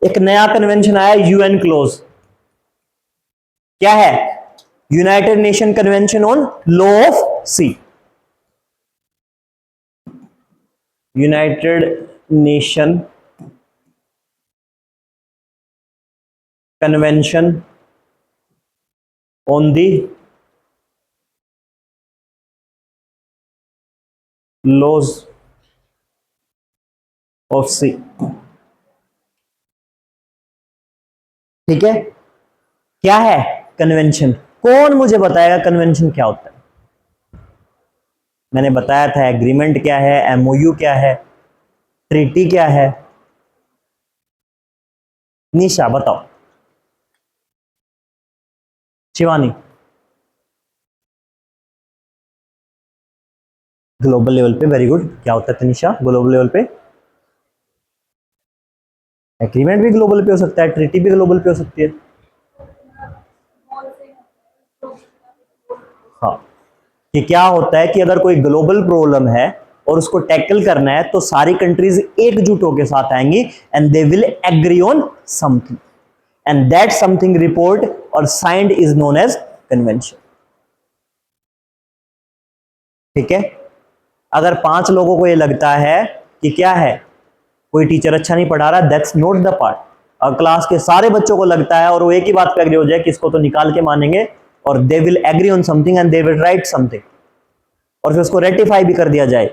एक नया कन्वेंशन आया, यूएन क्लोज, क्या है, United Nation Convention on law of sea, United Nation Convention on the laws of sea, ठीक है। क्या है कन्वेंशन, कौन मुझे बताएगा कन्वेंशन क्या होता है। मैंने बताया था एग्रीमेंट क्या है, एमओयू क्या है, ट्रीटी क्या है। निशा बताओ, शिवानी, ग्लोबल लेवल पे, वेरी गुड। क्या होता है तनिषा ग्लोबल लेवल पे, एग्रीमेंट भी ग्लोबल पे हो सकता है, ट्रीटी भी ग्लोबल पे हो सकती है। हाँ, कि क्या होता है कि अगर कोई ग्लोबल प्रॉब्लम है और उसको टैकल करना है तो सारी कंट्रीज एकजुट होकर साथ आएंगी and they will agree on something and that something report और signed is known as convention, ठीक है। अगर 5 लोगों को ये लगता है कि क्या है, कोई टीचर अच्छा नहीं पढ़ा रहा, दैट्स नॉट द पार्ट। और क्लास के सारे बच्चों को लगता है और वो एक ही बात पे एग्री हो जाए कि इसको तो निकाल के मानेंगे, और they will agree on something and they will write something, और फिर उसको रेटिफाई भी कर दिया जाए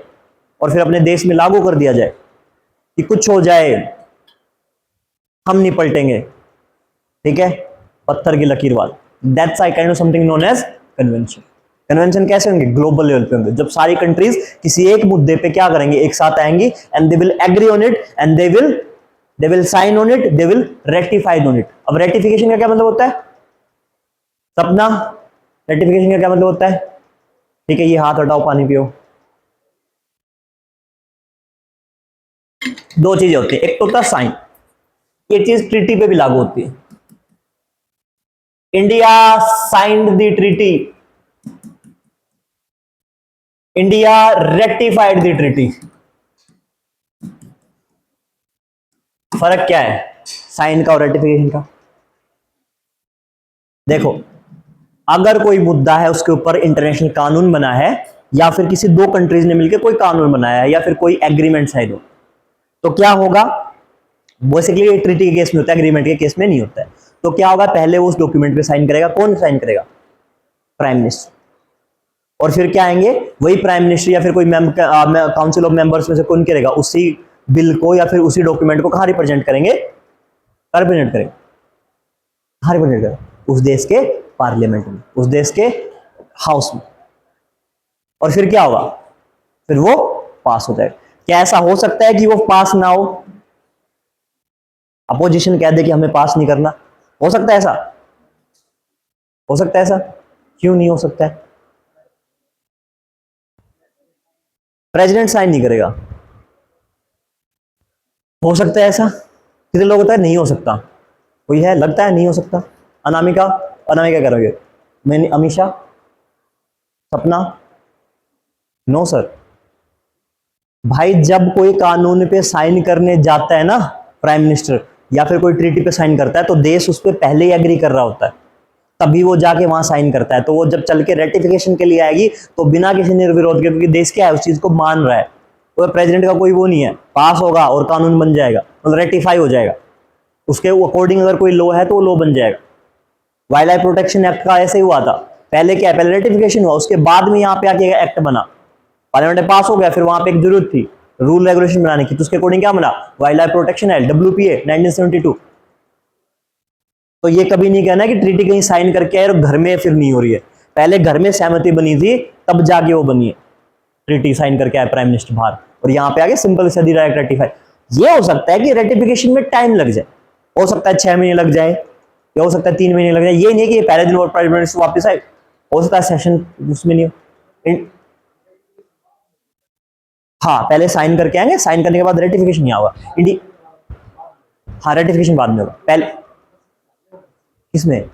और फिर अपने देश में लागू कर दिया जाए कि कुछ हो जाए हम नहीं पलटेंगे, ठीक है, पत्थर की लकीर वाला। That's I kind of something known as convention. Convention कैसे होंगे, ग्लोबल लेवल पे होंगे, जब सारी कंट्रीज किसी एक मुद्दे पे क्या करेंगे, एक साथ आएंगी and they will agree on it and they will sign on it, they will ratified on it. अब रेटिफिकेशन का क्या मतलब होता है, सपना, रेटिफिकेशन का क्या मतलब होता है, ठीक है, ये हाथ हटाओ, पानी पियो। 2 चीजें होती है, एक तो होता है साइन, ये चीज ट्रीटी पे भी लागू होती है। India signed the treaty, India rectified the treaty. फर्क क्या है साइन का और रेटिफिकेशन का? देखो, अगर कोई मुद्दा है उसके ऊपर इंटरनेशनल कानून बना है, या फिर किसी दो कंट्रीज ने मिलकर कोई कानून बनाया है, या फिर कोई एग्रीमेंट है दो, तो क्या होगा? बेसिकली ट्रीटी के केस में होता है, एग्रीमेंट के केस में नहीं होता है। तो क्या होगा, पहले वो उस डॉक्यूमेंट पे साइन करेगा। कौन साइन करेगा? Prime minister. और फिर क्या आएंगे, वही प्राइम मिनिस्टर या फिर कोई काउंसिल ऑफ मेंबर्स में से कौन करेगा, उसी बिल को या फिर उसी डॉक्यूमेंट को कहां रिप्रेजेंट करेंगे? रिप्रेजेंट करेंगे, कहां रिप्रेजेंट करेंगे? उस देश के पार्लियामेंट में, उस देश के हाउस में। और फिर क्या होगा? फिर वो पास हो जाएगा। क्या ऐसा हो सकता है कि वो पास ना हो? अपोजिशन कह दे कि हमें पास नहीं करना, हो सकता है ऐसा? हो सकता है ऐसा? क्यों नहीं हो सकता है? प्रेसिडेंट साइन नहीं करेगा, हो सकता है ऐसा? कितने लोग होता है नहीं हो सकता? कोई है लगता है नहीं हो सकता? अनामिका, अनामिका करोगे? मैंने, अमीषा, सपना? No sir. भाई जब कोई कानून पे साइन करने जाता है ना प्राइम मिनिस्टर, या फिर कोई ट्रीटी पे साइन करता है, तो देश उस पर पहले ही एग्री कर रहा होता है, तभी वो जाके वहां साइन करता है। तो वो जब चल के रेटिफिकेशन के लिए आएगी तो बिना किसी निर्विरोध के, क्योंकि देश क्या है उस चीज को मान रहा है। तो प्रेसिडेंट का कोई वो नहीं है, पास होगा और कानून बन जाएगा, मतलब रेटिफाई हो जाएगा। उसके अकॉर्डिंग अगर कोई लॉ है तो वो लॉ बन जाएगा। वाइल्ड लाइफ प्रोटेक्शन एक्ट का ऐसे ही हुआ था। पहले क्या है, पहले रेटिफिकेशन हुआ, उसके बाद में यहाँ पे आके एक्ट बना, पार्लियामेंट में पास हो गया। फिर वहां पे एक जरूरत थी रूल रेगुलेशन बनाने की, तो उसके अकॉर्डिंग क्या बना? Wild life protection act, WPA 1972। तो ये कभी नहीं कहना कि ट्रीटी कहीं साइन करके आए और घर में फिर नहीं हो रही है। पहले घर में सहमति बनी थी, तब जाके वो बनी है। ट्रीटी साइन करके आए प्राइम मिनिस्टर बाहर, और यहाँ पे आगे सिंपल सदी डायरेक्ट रेटिफाई। ये हो सकता है कि रेटिफिकेशन में टाइम लग जाए, हो सकता है 6 महीने लग जाए, या हो सकता है 3 महीने लग जाए। ये नहीं कि पहले दिन और प्राइम मिनिस्टर वापस आए, हो सकता है सेशन उसमें नहीं हो। हाँ, पहले साइन करके आएंगे, साइन करने के बाद रेटिफिकेशन नहीं होगा इंडिया। हाँ, रेटिफिकेशन बाद में होगा, पहले किसमें?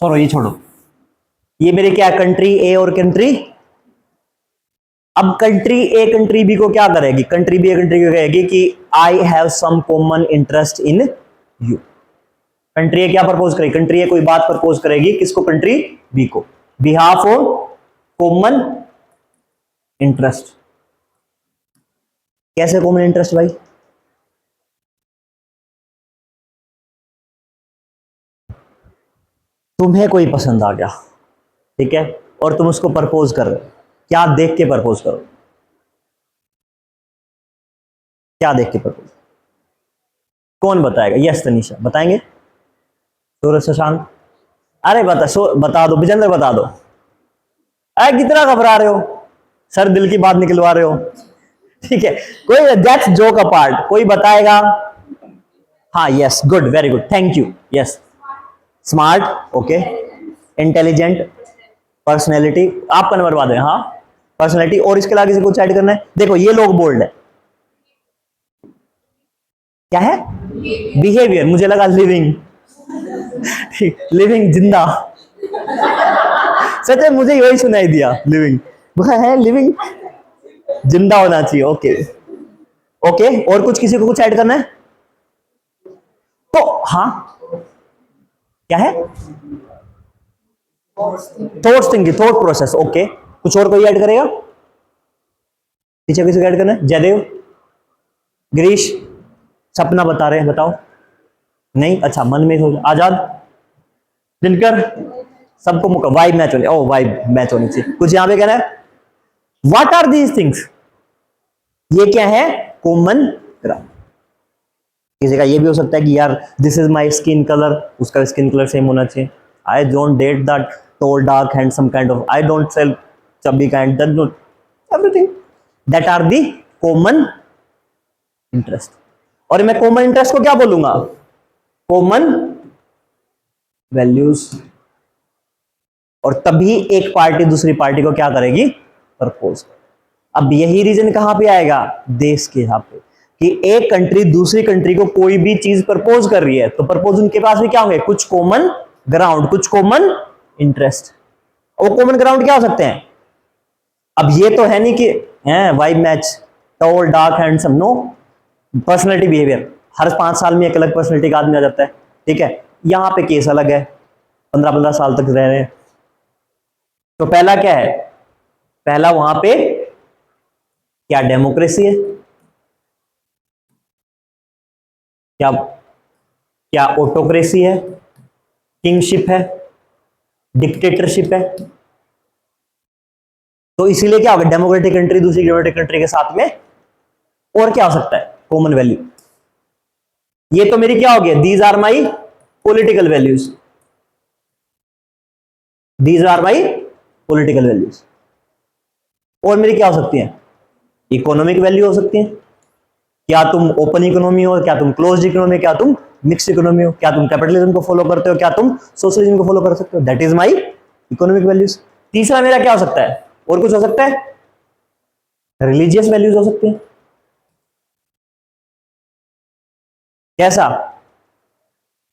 छोड़ो, ये छोड़ो। ये मेरे क्या, कंट्री ए और कंट्री, अब कंट्री ए कंट्री बी को क्या करेगी? कंट्री बी कंट्री को कहेगी कि I have some common interest in you. Country A क्या प्रपोज करेगी? कंट्री ए कोई बात प्रपोज करेगी, किसको? कंट्री बी को, बिहाफ ऑफ कॉमन इंटरेस्ट। कैसे कॉमन इंटरेस्ट भाई? तुम्हें कोई पसंद आ गया, ठीक है, और तुम उसको प्रपोज कर रहे हो, क्या देख के प्रपोज करो? क्या देख के प्रपोज? कौन बताएगा? यस तनीषा बताएंगे, सूरज शशांक। अरे बता दो विजेंद्र, बता दो। अरे कितना घबरा रहे हो सर, दिल की बात निकलवा रहे हो, ठीक है। कोई दैट्स जोक अपार्ट, कोई बताएगा? हाँ, yes, good, very good, thank you, yes. Smart, okay. Intelligent, personality, आपका नंबर बाद है। हाँ, पर्सनैलिटी, और इसके आगे से कुछ ऐड करना है? देखो ये लोग बोल्ड है, क्या है? बिहेवियर, मुझे लगा लिविंग, लिविंग जिंदा, सच है, मुझे यही सुनाई दिया, लिविंग है, लिविंग जिंदा होना चाहिए, ओके ओके। और कुछ, किसी को कुछ ऐड करना है तो? हाँ, क्या है? Thoughts thinking, thought process, okay. कुछ और कोई ऐड करेगा? पीछे किसी को ऐड करना है? जयदेव, गिरीश, सपना बता रहे हैं, बताओ। नहीं, अच्छा, मन में सोच। आजाद, दिनकर, सबको मुका, वाइब मैच होनी, ओ वाइब मैच होनी चाहिए। कुछ यहां पे कहना है? What are these things? ये क्या है? Common ground. किसी का ये भी हो सकता है कि यार this is my skin colour, उसका स्किन कलर सेम होना चाहिए। I don't date that tall, dark, handsome kind of. I don't sell chubby kind. That not everything. That are the common interest. और मैं कॉमन इंटरेस्ट को क्या बोलूंगा? Common values. और तभी एक पार्टी दूसरी पार्टी को क्या करेगी? प्रपोज। अब यही रीजन कहां पे आएगा? देश के यहां पे, कि एक कंट्री दूसरी कंट्री को कोई भी चीज प्रपोज कर रही है तो प्रपोज उनके पास भी क्या होंगे? कुछ कॉमन ग्राउंड, कुछ कॉमन इंटरेस्ट। वो कॉमन ग्राउंड क्या हो सकते हैं? अब ये तो है नहीं कि vibe match, tall, dark, handsome, no. Personality, behaviour, हर 5 साल में एक अलग पर्सनैलिटी का आदमी आ जाता है, ठीक है। यहां पे केस अलग है, 15-15 साल तक रह रहे हैं। तो पहला क्या है? पहला वहां पे क्या डेमोक्रेसी है, क्या ऑटोक्रेसी है, किंगशिप है, डिक्टेटरशिप है। तो इसीलिए क्या होगा? डेमोक्रेटिक कंट्री दूसरी डेमोक्रेटिक कंट्री के साथ में और क्या हो सकता है? Common value. ये तो मेरी क्या हो गया? These are my political values, these are my political values. और मेरी क्या हो सकती है? इकोनॉमिक वैल्यू हो सकती है। क्या तुम ओपन इकोनॉमी हो, क्या तुम क्लोज इकोनॉमी, क्या तुम मिक्स इकोनॉमी हो, क्या तुम कैपिटलिज्म को फॉलो करते हो, क्या तुम सोशलिज्म को फॉलो कर सकते हो। That is my economic values. तीसरा मेरा क्या हो सकता है? और कुछ हो सकता है? रिलीजियस वैल्यूज हो सकती है। कैसा?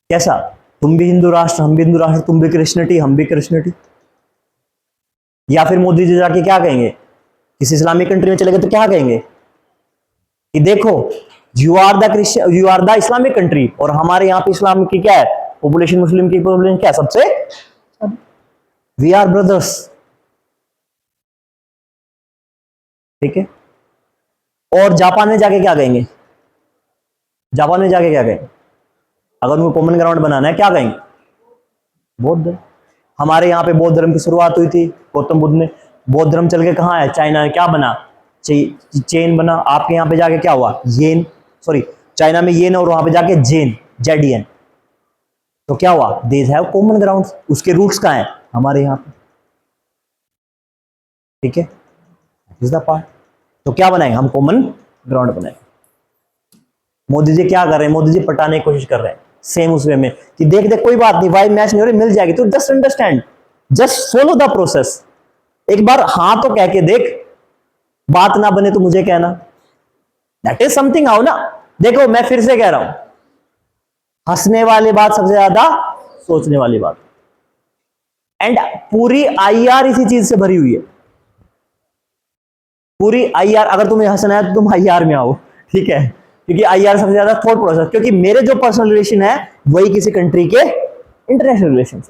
कैसा? तुम भी हिंदू राष्ट्र, हम भी हिंदू राष्ट्र, तुम भी क्रिश्चियनिटी, हम भी क्रिश्चियनिटी। या फिर मोदी जी जाके क्या कहेंगे? किसी इस्लामिक कंट्री में चले गए तो क्या कहेंगे कि देखो, you are the Christian, you are the Islamic country, और हमारे यहां पे इस्लाम की क्या है पॉपुलेशन, मुस्लिम की पॉपुलेशन क्या है सबसे, वी आर ब्रदर्स, ठीक है। और जापान में जाके क्या कहेंगे? जापान में जाके क्या कहेंगे? अगर उनको कॉमन ग्राउंड बनाना है क्या कहेंगे? बौद्ध धर्म। हमारे यहाँ पे बौद्ध धर्म की शुरुआत हुई थी, गौतम बुद्ध ने। बौद्ध धर्म चल के कहाँ है? चाइना में क्या बना? चेन बना। आपके यहाँ पे जाके क्या हुआ? येन, सॉरी, चाइना में येन, और वहां पे जाके जेन, जेडियन। तो क्या हुआ? These have common ground. उसके रूट्स कहाँ है? हमारे यहाँ पे, ठीक है। Is the part. तो क्या बनाएंगे हम? कॉमन ग्राउंड बनाएंगे। मोदी जी क्या कर रहे हैं? मोदी जी पटाने की कोशिश कर रहे हैं सेम उस वे में कि देख देख कोई बात नहीं, वाइब मैच नहीं हो रही, मिल जाएगी, तो just understand, just follow the process. एक बार हाँ तो कह के देख, बात ना बने तो मुझे कहना। दैट इज समथिंग हाउ ना। देखो मैं फिर से कह रहा हूं, हंसने वाली बात सबसे ज्यादा सोचने वाली बात। एंड पूरी आईआर इसी चीज से भरी हुई है, पूरी आईआर। अगर तुम्हें हंसना है तो तुम आईआर में आओ, ठीक है, क्योंकि आईआर सबसे ज्यादा थॉट प्रोसेस, क्योंकि मेरे जो पर्सनल रिलेशन है वही किसी कंट्री के इंटरनेशनल रिलेशन।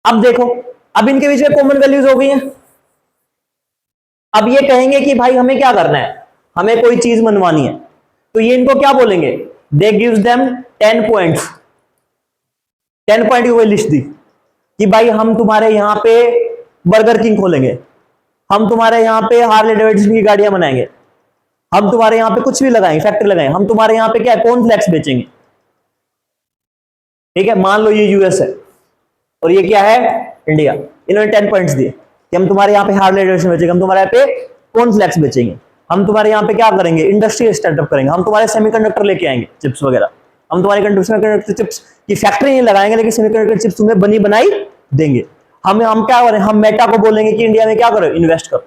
अब देखो, अब इनके बीच में कॉमन वैल्यूज हो गई हैं। अब ये कहेंगे कि भाई हमें क्या करना है, हमें कोई चीज मनवानी है, तो ये इनको क्या बोलेंगे? दे गिव्स देम 10 पॉइंट्स। 10 पॉइंट की कोई लिस्ट दी कि भाई हम तुम्हारे यहां पे बर्गर किंग खोलेंगे, हम तुम्हारे यहां पे हार्ले डेविडसन की गाड़ियां बनाएंगे, हम तुम्हारे यहां पे कुछ भी लगाएंगे, फैक्ट्री लगाएंगे, हम तुम्हारे यहां पे क्या है कॉर्नफ्लेक्स बेचेंगे, ठीक है। मान लो ये यूएस है और ये क्या है इंडिया। इन्होंने 10 पॉइंट्स दिए कि हम तुम्हारे यहाँ पे हार्ले डेविडसन बेचेंगे, हम तुम्हारे यहाँ पे कॉर्नफ्लेक्स बेचेंगे, हम तुम्हारे यहाँ पे क्या करेंगे इंडस्ट्री स्टार्टअप करेंगे, हम तुम्हारे सेमीकंडक्टर लेके आएंगे, चिप्स वगैरह, हम तुम्हारे सेमीकंडक्टर चिप्स की फैक्ट्री नहीं लगाएंगे लेकिन सेमीकंडक्टर चिप्स तुम्हें बनी बनाई देंगे। हम क्या करें, हम मेटा को बोलेंगे कि इंडिया में क्या करो, इन्वेस्ट करो।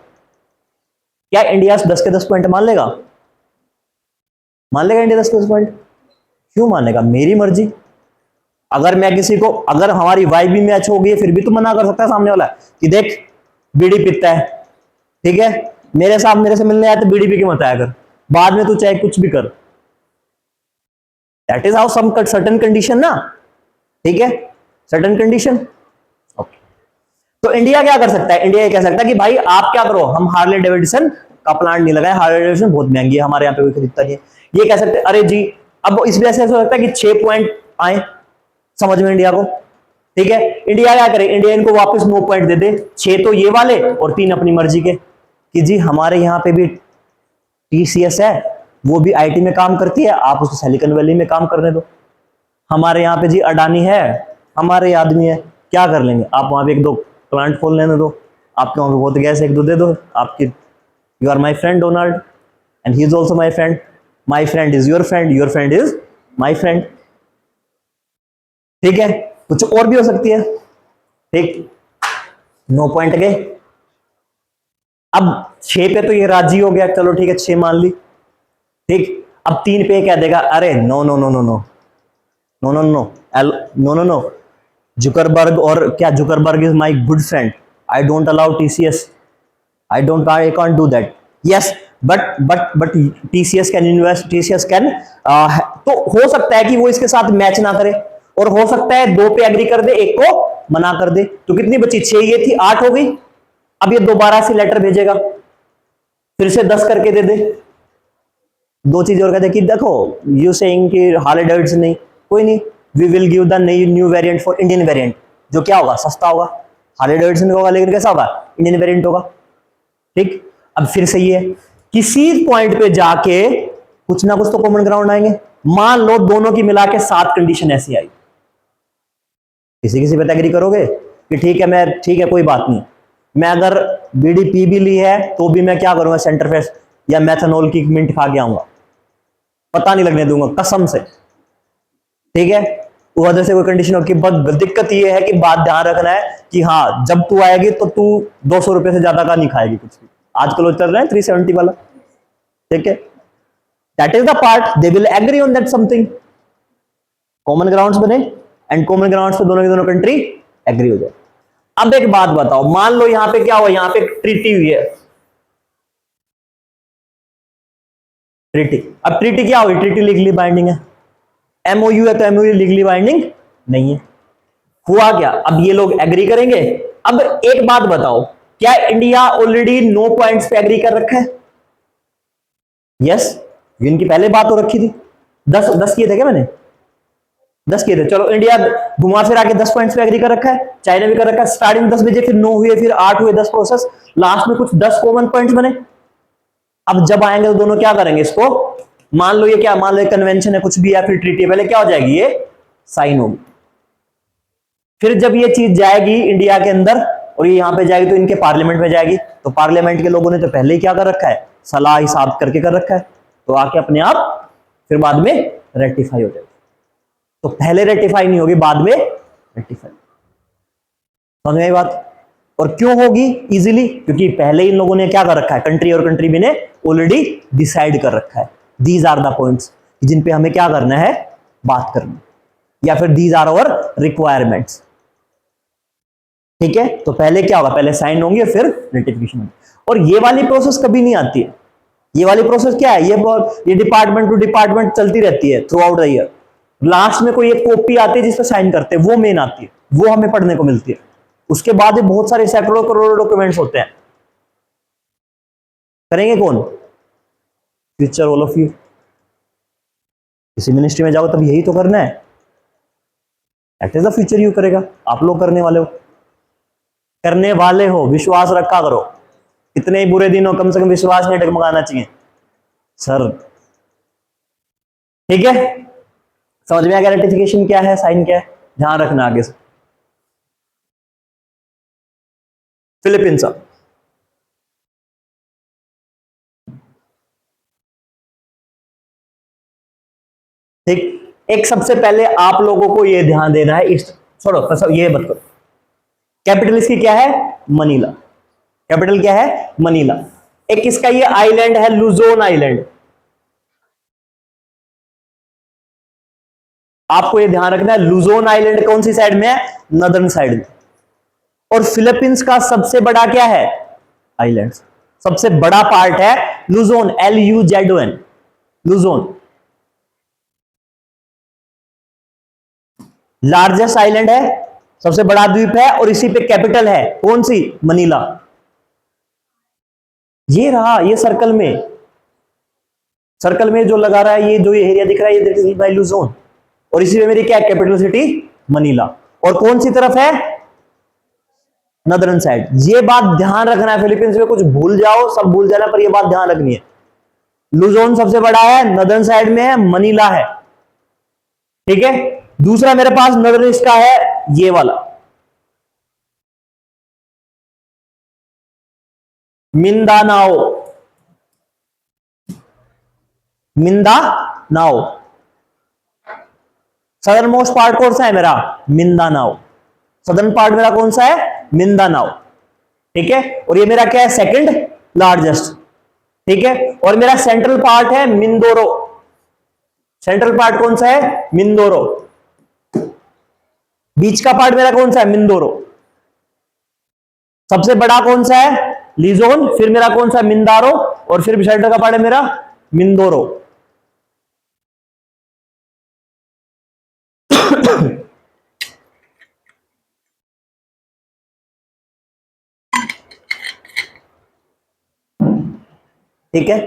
क्या इंडिया 10 के 10 पॉइंट मान लेगा? मान लेगा इंडिया 10 के 10 पॉइंट? क्यों मानेगा? मेरी मर्जी। अगर मैं किसी को, अगर हमारी वाइब भी मैच हो गई फिर भी तो मना कर सकता है सामने वाला कि देख बीड़ी पीता है, ठीक है, मेरे साथ मेरे से मिलने आया तो बीड़ी पी के मत आया कर, बाद में तू चाहे कुछ भी कर। That is how some certain condition ना, ठीक है, सर्टेन कंडीशन। ओके, तो इंडिया क्या कर सकता है? इंडिया ये कह सकता है कि भाई आप क्या करो, हम हार्ले डेविडसन का प्लांट नहीं लगाए, हार्ले डेविडसन बहुत महंगी है, हमारे यहाँ पे कोई खरीदता नहीं है। ये कह सकते अरे जी, अब इस वजह से ऐसा लगता है कि 6 पॉइंट आए समझ में इंडिया को, ठीक है। इंडिया क्या करे, इंडिया इनको वापस 9 पॉइंट दे दे, 6 तो ये वाले और 3 अपनी मर्जी के, कि जी हमारे यहाँ पे भी टीसीएस है, वो भी आईटी में काम करती है, आप उसको सिलिकॉन वैली में काम करने दो। हमारे यहाँ पे जी अडानी है, हमारे आदमी है, क्या कर लेंगे, आप वहां पे एक दो प्लांट खोल लेने दो, आपके वहां पे बहुत गैस एक दो दे दो आपकी, you are my friend Donald and he is also my friend, my friend is your friend is my friend. ठीक है, कुछ और भी हो सकती है। ठीक, 9 पॉइंट गए। अब 6 पे तो ये राजी हो गया, चलो ठीक है 6 मान ली। ठीक, अब 3 पे कह देगा अरे no no no no no no no no no no no, Zuckerberg और क्या, Zuckerberg is my good friend, I don't allow TCS, I can't do that. Yes, but TCS can invest, TCS can, तो हो सकता है कि वो इसके साथ मैच ना करे, और हो सकता है 2 पे एग्री कर दे, 1 को मना कर दे। तो कितनी बची, 6 ये थी, 8 हो गई। अब ये दोबारा से लेटर भेजेगा, फिर से 10 करके दे दे। 2 चीज और कहते कि देखो यू सेइंग कि हार्ले डेविडसन नहीं, कोई नहीं, we will give the new variant for Indian variant, जो क्या होगा, सस्ता होगा, हार्ले डेविडसन होगा लेकिन कैसा होगा, इंडियन वेरिएंट होगा। ठीक, अब फिर सही है, किसी पॉइंट पे जाके कुछ ना कुछ तो कॉमन ग्राउंड आएंगे। मान लो दोनों की मिला के 7 कंडीशन ऐसी आई, किसी किसी पे एग्री करोगे कि ठीक है, मैं ठीक है कोई बात नहीं, मैं अगर बीडीपी भी ली है तो भी मैं क्या करूंगा, सेंटरफेस या मैथनॉल की मिंट खा के आऊंगा, पता नहीं लगने दूंगा कसम से। ठीक है, वजह से कोई कंडीशन होगी, बस दिक्कत ये है कि बात ध्यान रखना है कि हाँ जब तू आएगी तो तू 200 रुपए से ज्यादा का नहीं खाएगी कुछ भी, आजकल वो चल रहा है 370 वाला। ठीक है, that is the part they will agree on that something, common grounds बने, एंड कॉमन ग्राउंड्स पे दोनों की दोनों कंट्री एग्री हो जाए। अब एक बात बताओ, मान लो यहां पे क्या हुआ, यहां पे ट्रीटी हुई है, ट्रीटी, अब ट्रीटी क्या हुई, ट्रीटी लीगली बाइंडिंग है, एमओयू है तो एमओयू लीगली बाइंडिंग नहीं है। हुआ क्या, अब ये लोग एग्री करेंगे। अब एक बात बताओ, क्या इंडिया ऑलरेडी 9 पॉइंट्स पे एग्री कर रखा है? यस, इनकी पहले बात हो रखी थी, 10 किए थे क्या मैंने, 10 किए थे। चलो इंडिया घुमा फिर आके 10 पॉइंट्स पे एग्री कर रखा है, चाइना भी कर रखा है। स्टार्टिंग 10 बजे, फिर 9 हुए, फिर 8 हुए, 10 प्रोसेस, लास्ट में कुछ 10 कॉमन पॉइंट्स बने। अब जब आएंगे तो दोनों क्या करेंगे इसको, मान लो ये क्या, मान लो कन्वेंशन है कुछ भी या फिर ट्रीटी है, पहले क्या हो जाएगी, ये साइन होगी। फिर जब ये चीज जाएगी इंडिया के अंदर और ये यहां पे जाएगी तो इनके पार्लियामेंट में जाएगी, तो पार्लियामेंट के लोगों ने तो पहले ही क्या कर रखा है, सलाह हिसाब करके कर रखा है, तो आके अपने आप फिर बाद में रेटिफाई हो जाएगी। तो पहले रेटिफाई नहीं होगी, बाद में रेटिफाई। समझ में आई बात? और क्यों होगी इजीली, क्योंकि पहले इन लोगों ने क्या कर रखा है, कंट्री और कंट्री भी ने ऑलरेडी डिसाइड कर रखा है, दीज आर द पॉइंट्स जिन पे हमें क्या करना है, बात करनी, या फिर दीज आर आवर रिक्वायरमेंट्स। ठीक है, तो पहले क्या होगा, पहले साइन होंगे फिर रेटिफिकेशन होगी। और ये वाली प्रोसेस कभी नहीं आती है, ये वाली प्रोसेस क्या है, ये डिपार्टमेंट टू डिपार्टमेंट चलती रहती है through out the year. Last में कोई एक कॉपी आती है जिसपे साइन करते हैं, वो मेन आती है, वो हमें पढ़ने को मिलती है। उसके बाद ये बहुत सारे सैकड़ों करोड़ों डॉक्यूमेंट्स होते हैं। करेंगे कौन, फ्यूचर ऑल ऑफ यू। किसी मिनिस्ट्री में जाओ तब यही तो करना है, that is the future you करेगा, आप लोग करने वाले हो, करने वाले हो, विश्वास रखा करो, कितने ही बुरे दिन हो कम से कम विश्वास नहीं डगमगाना चाहिए सर। ठीक है, समझ में आ गया रेटिफिकेशन क्या है, साइन क्या है, ध्यान रखना आगे से। फिलीपींस, ठीक, एक सबसे पहले आप लोगों को यह ध्यान देना है, इस छोड़ो सब ये मत करो, कैपिटल इसकी क्या है, मनीला, कैपिटल क्या है, मनीला। एक इसका ये आइलैंड है लुजोन आइलैंड, आपको ये ध्यान रखना है, लुजोन आइलैंड कौन सी साइड में है, नदर्न साइड में। और फिलीपींस का सबसे बड़ा क्या है, आइलैंड, सबसे बड़ा पार्ट है Luzon, LUZON, Luzon largest island है, सबसे बड़ा द्वीप है, और इसी पे कैपिटल है कौन सी, मनीला। ये रहा, ये सर्कल में, सर्कल में जो लगा रहा है, ये जो ये एरिया दिख रहा है, ये बाय लुजोन, और इसी में मेरी क्या कैपिटल सिटी मनीला, और कौन सी तरफ है, नदर्न साइड। ये बात ध्यान रखना है, फिलीपींस में कुछ भूल जाओ सब भूल जाना, पर ये बात ध्यान रखनी है, लुजोन सबसे बड़ा है, नदर्न साइड में है, मनीला है। ठीक है, दूसरा मेरे पास नदर्न इसका है ये वाला, Mindanao, Mindanao. Southern most part कौन सा है मेरा? मिंदानाओ। सदर्न पार्ट मेरा कौन सा है? मिंदानाओ। ठीक है, और ये मेरा क्या है? Second largest. ठीक है, और मेरा सेंट्रल पार्ट है मिंदोरो। सेंट्रल पार्ट कौन सा है? मिंदोरो। बीच का पार्ट मेरा कौन सा है? मिंदोरो। सबसे बड़ा कौन सा है? लीजोन। फिर मेरा कौन सा है? मिंदारो। और फिर सेंटर का पार्ट है मेरा मिंदोरो। ठीक है,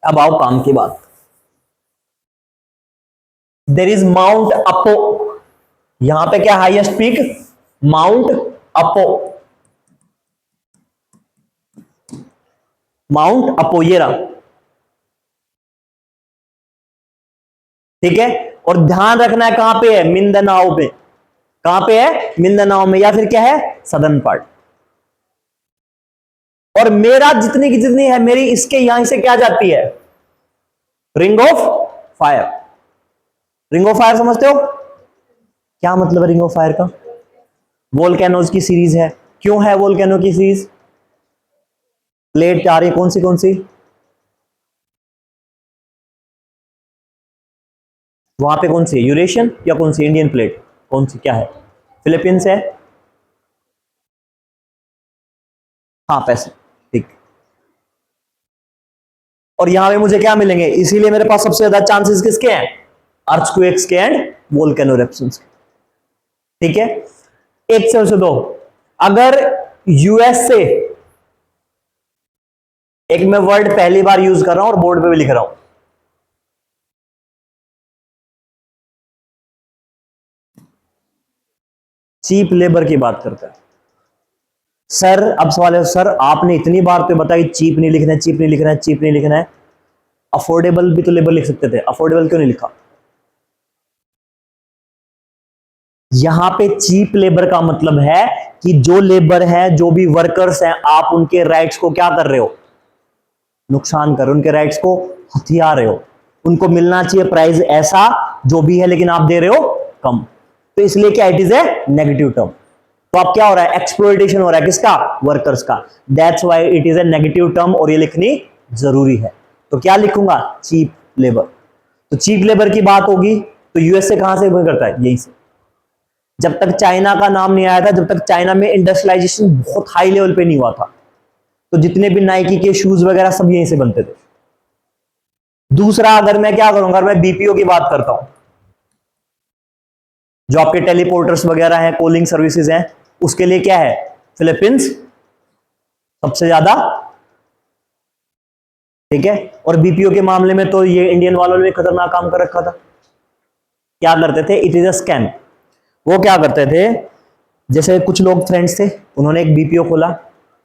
अब आओ काम की बात। There is Mount Apo. यहां पे क्या highest peak? Mount Apo. Mount Apo ये रहा। ठीक है, और ध्यान रखना है कहां पे है? मिंदानाओ पे। कहां पे है? मिंदानाओ में, या फिर क्या है? Southern part. और मेरा जितनी की जितनी है मेरी, इसके यहां से क्या जाती है? Ring of fire. Ring of fire समझते हो? क्या मतलब है रिंग ऑफ फायर का? वोल्केनोज की सीरीज है। क्यों है वोल्केनो की सीरीज? प्लेट आ रही है, कौन सी कौन सी? वहां पे कौन सी है? यूरेशियन या कौन सी? इंडियन प्लेट कौन सी? क्या है? फिलीपींस है। हाँ, पैसे। ठीक। और यहां पे मुझे क्या मिलेंगे? इसीलिए मेरे पास सबसे ज्यादा चांसेस किसके हैं? अर्थक्वेक्स के एंड वोल्केनो इरप्शंस के। ठीक है, एक से दो। अगर यूएस से, एक मैं वर्ड पहली बार यूज कर रहा हूं और बोर्ड पे भी लिख रहा हूं, चीप लेबर की बात करता है। सर अब सवाल है, सर आपने इतनी बार तो बताया चीप नहीं लिखना है, चीप नहीं लिखना है, चीप नहीं लिखना है। अफोर्डेबल भी तो लेबर लिख सकते थे, अफोर्डेबल क्यों नहीं लिखा? यहां पे चीप लेबर का मतलब है कि जो लेबर है, जो भी वर्कर्स हैं, आप उनके राइट्स को क्या कर रहे हो? नुकसान कर रहे हो, उनके राइट्स को हथिया रहे हो। उनको मिलना चाहिए प्राइस ऐसा जो भी है, लेकिन आप दे रहे हो कम। तो इसलिए क्या? It is a negative term. तो अब क्या हो रहा है? एक्सप्लॉयटेशन हो रहा है किसका? वर्कर्स का। That's why it is a negative term, और ये लिखनी जरूरी है। तो क्या लिखूंगा? Cheap labour. तो चीप लेबर की बात होगी तो यूएस से कहां से करता है? यहीं से। जब तक चाइना का नाम नहीं आया था, जब तक चाइना में इंडस्ट्रियलाइजेशन बहुत हाई लेवल पे नहीं हुआ था, तो जितने भी नाइकी के शूज वगैरह सब यहीं से बनते थे। दूसरा, अगर मैं क्या करूंगा, अगर मैं बीपीओ की बात करता हूं, जो आपके टेलीपोर्टर्स वगैरह हैं, कॉलिंग सर्विसेज हैं, उसके लिए क्या है? फिलीपींस सबसे ज्यादा। ठीक है, और बीपीओ के मामले में तो ये इंडियन वालों ने खतरनाक काम कर रखा था। क्या करते थे? It is a scam. वो क्या करते थे, जैसे कुछ लोग फ्रेंड्स थे, उन्होंने एक बीपीओ खोला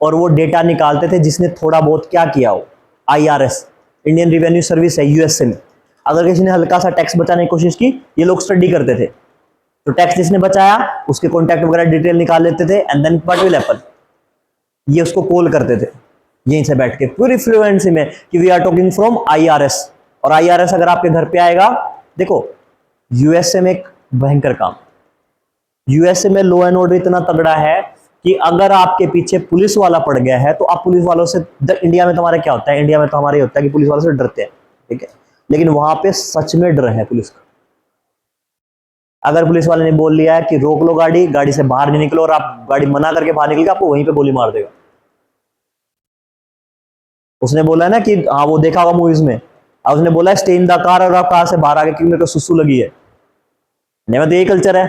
और वो डेटा निकालते थे, जिसने थोड़ा बहुत क्या किया हो, आईआरएस, इंडियन रिवेन्यू सर्विस है यूएसए में, अगर किसी ने हल्का सा टैक्स बचाने की कोशिश की, ये लोग स्टडी करते थे, तो टैक्स जिसने बचाया उसके कॉन्टैक्ट वगैरह डिटेल निकाल लेते थे, and then what will happen, ये उसको कॉल करते थे यहीं से बैठ के पूरी फ्लुएंसी में कि we are talking from IRS. और आईआरएस अगर आपके घर पे आएगा, देखो यूएसए में एक भयंकर काम, यूएसए में लॉ एंड ऑर्डर इतना तगड़ा है कि अगर आपके पीछे पुलिस वाला पड़ गया है तो आप पुलिस वालों से, इंडिया में तो हमारे क्या होता है, इंडिया में तो हमारे होता है कि पुलिस वालों से डरते हैं, ठीक है, लेकिन वहां पे सच में डर है पुलिस का। अगर पुलिस वाले ने बोल लिया है कि रोक लो गाड़ी, गाड़ी से बाहर नहीं निकलो, और आप गाड़ी मना करके बाहर निकल, आपको वहीं पे गोली मार देगा। उसने बोला है ना कि हाँ, वो देखा होगा मूवीज में, उसने बोला स्टे इन द कार, और आप कार से बाहर आ गए क्योंकि मेरे को सुसु लगी है। नहीं, मतलब यही कल्चर है,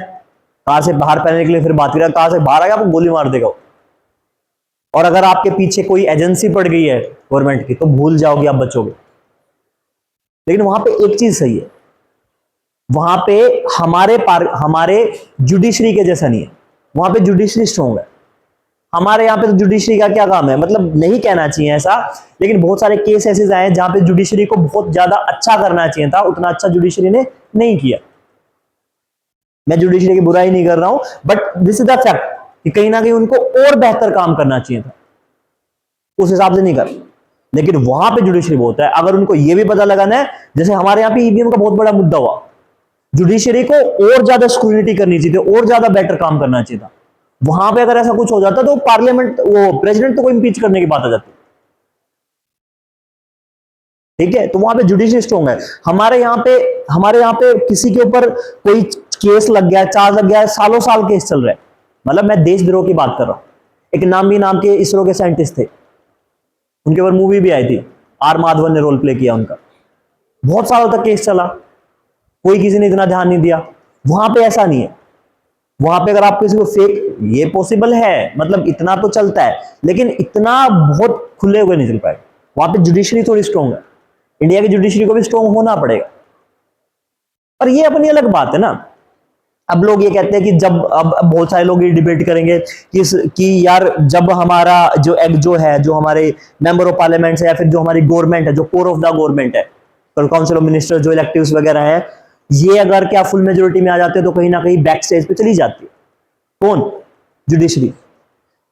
कार से बाहर पहनने के लिए फिर बात करें, कार से बाहर आ गया आपको गोली मार देगा। और अगर आपके पीछे कोई एजेंसी पड़ गई है गवर्नमेंट की, तो भूल जाओगे, आप बचोगे। लेकिन वहां पे एक चीज सही है, वहां पे हमारे जुडिशरी के जैसा नहीं है, वहां पे जुडिशरी स्ट्रॉन्ग है। हमारे यहाँ पे तो जुडिशरी का क्या काम है, मतलब नहीं कहना चाहिए ऐसा, लेकिन बहुत सारे केस ऐसे आए जहां पे जुडिशरी को बहुत ज्यादा अच्छा करना चाहिए था, उतना अच्छा जुडिशरी ने नहीं किया। मैं जुडिशरी की बुराई नहीं कर रहा हूं, but this is the fact कि कहीं ना कहीं उनको और बेहतर काम करना चाहिए था। उस हिसाब से नहीं कर। लेकिन वहां पे जुडिशरी बहुत है। अगर उनको ये भी पता लगाना है, जैसे हमारे यहाँ पे ईवीएम का बहुत बड़ा मुद्दा हुआ, जुडिशरी को और ज्यादा स्क्रूटिनी करनी चाहिए थी, और ज्यादा बेटर काम करना चाहिए था। वहां पे अगर ऐसा कुछ हो जाता तो पार्लियामेंट, वो प्रेसिडेंट को इम्पीच करने की बात आ जाती। ठीक है, तो वहां पे जुडिशरी स्ट्रॉन्ग है। हमारे यहाँ पे किसी के ऊपर कोई केस लग गया, चार्ज लग गया, सालों साल केस चल रहा है। मतलब मैं देशद्रोह की बात कर रहा हूं। एक नामी नाम के इसरो के साइंटिस्ट थे, उनके ऊपर मूवी भी आई थी, आर माधवन ने रोल प्ले किया उनका। बहुत सालों तक केस चला, कोई किसी ने इतना ध्यान नहीं दिया। वहां पे ऐसा नहीं है। वहां पे अगर आप किसी को फेक, ये पॉसिबल है, मतलब इतना तो चलता है, लेकिन इतना बहुत खुले हुए नहीं चल पाए। वहां पे जुडिशरी थोड़ी स्ट्रॉन्ग है। इंडिया की जुडिशरी को भी स्ट्रॉन्ग होना पड़ेगा। पर ये अपनी अलग बात है ना। अब लोग ये कहते हैं कि जब, अब बहुत सारे लोग ये डिबेट करेंगे कि यार जब हमारा जो है, जो हमारे मेंबर ऑफ पार्लियामेंट है, या फिर जो हमारी गवर्नमेंट है, जो कोर ऑफ द गवर्नमेंट है, काउंसिल ऑफ मिनिस्टर, जो इलेक्टिव्स वगैरह है, ये अगर क्या फुल मेजोरिटी में आ जाते हैं तो कहीं ना कहीं बैक स्टेज पे चली जाती है। कौन? जुडिशरी।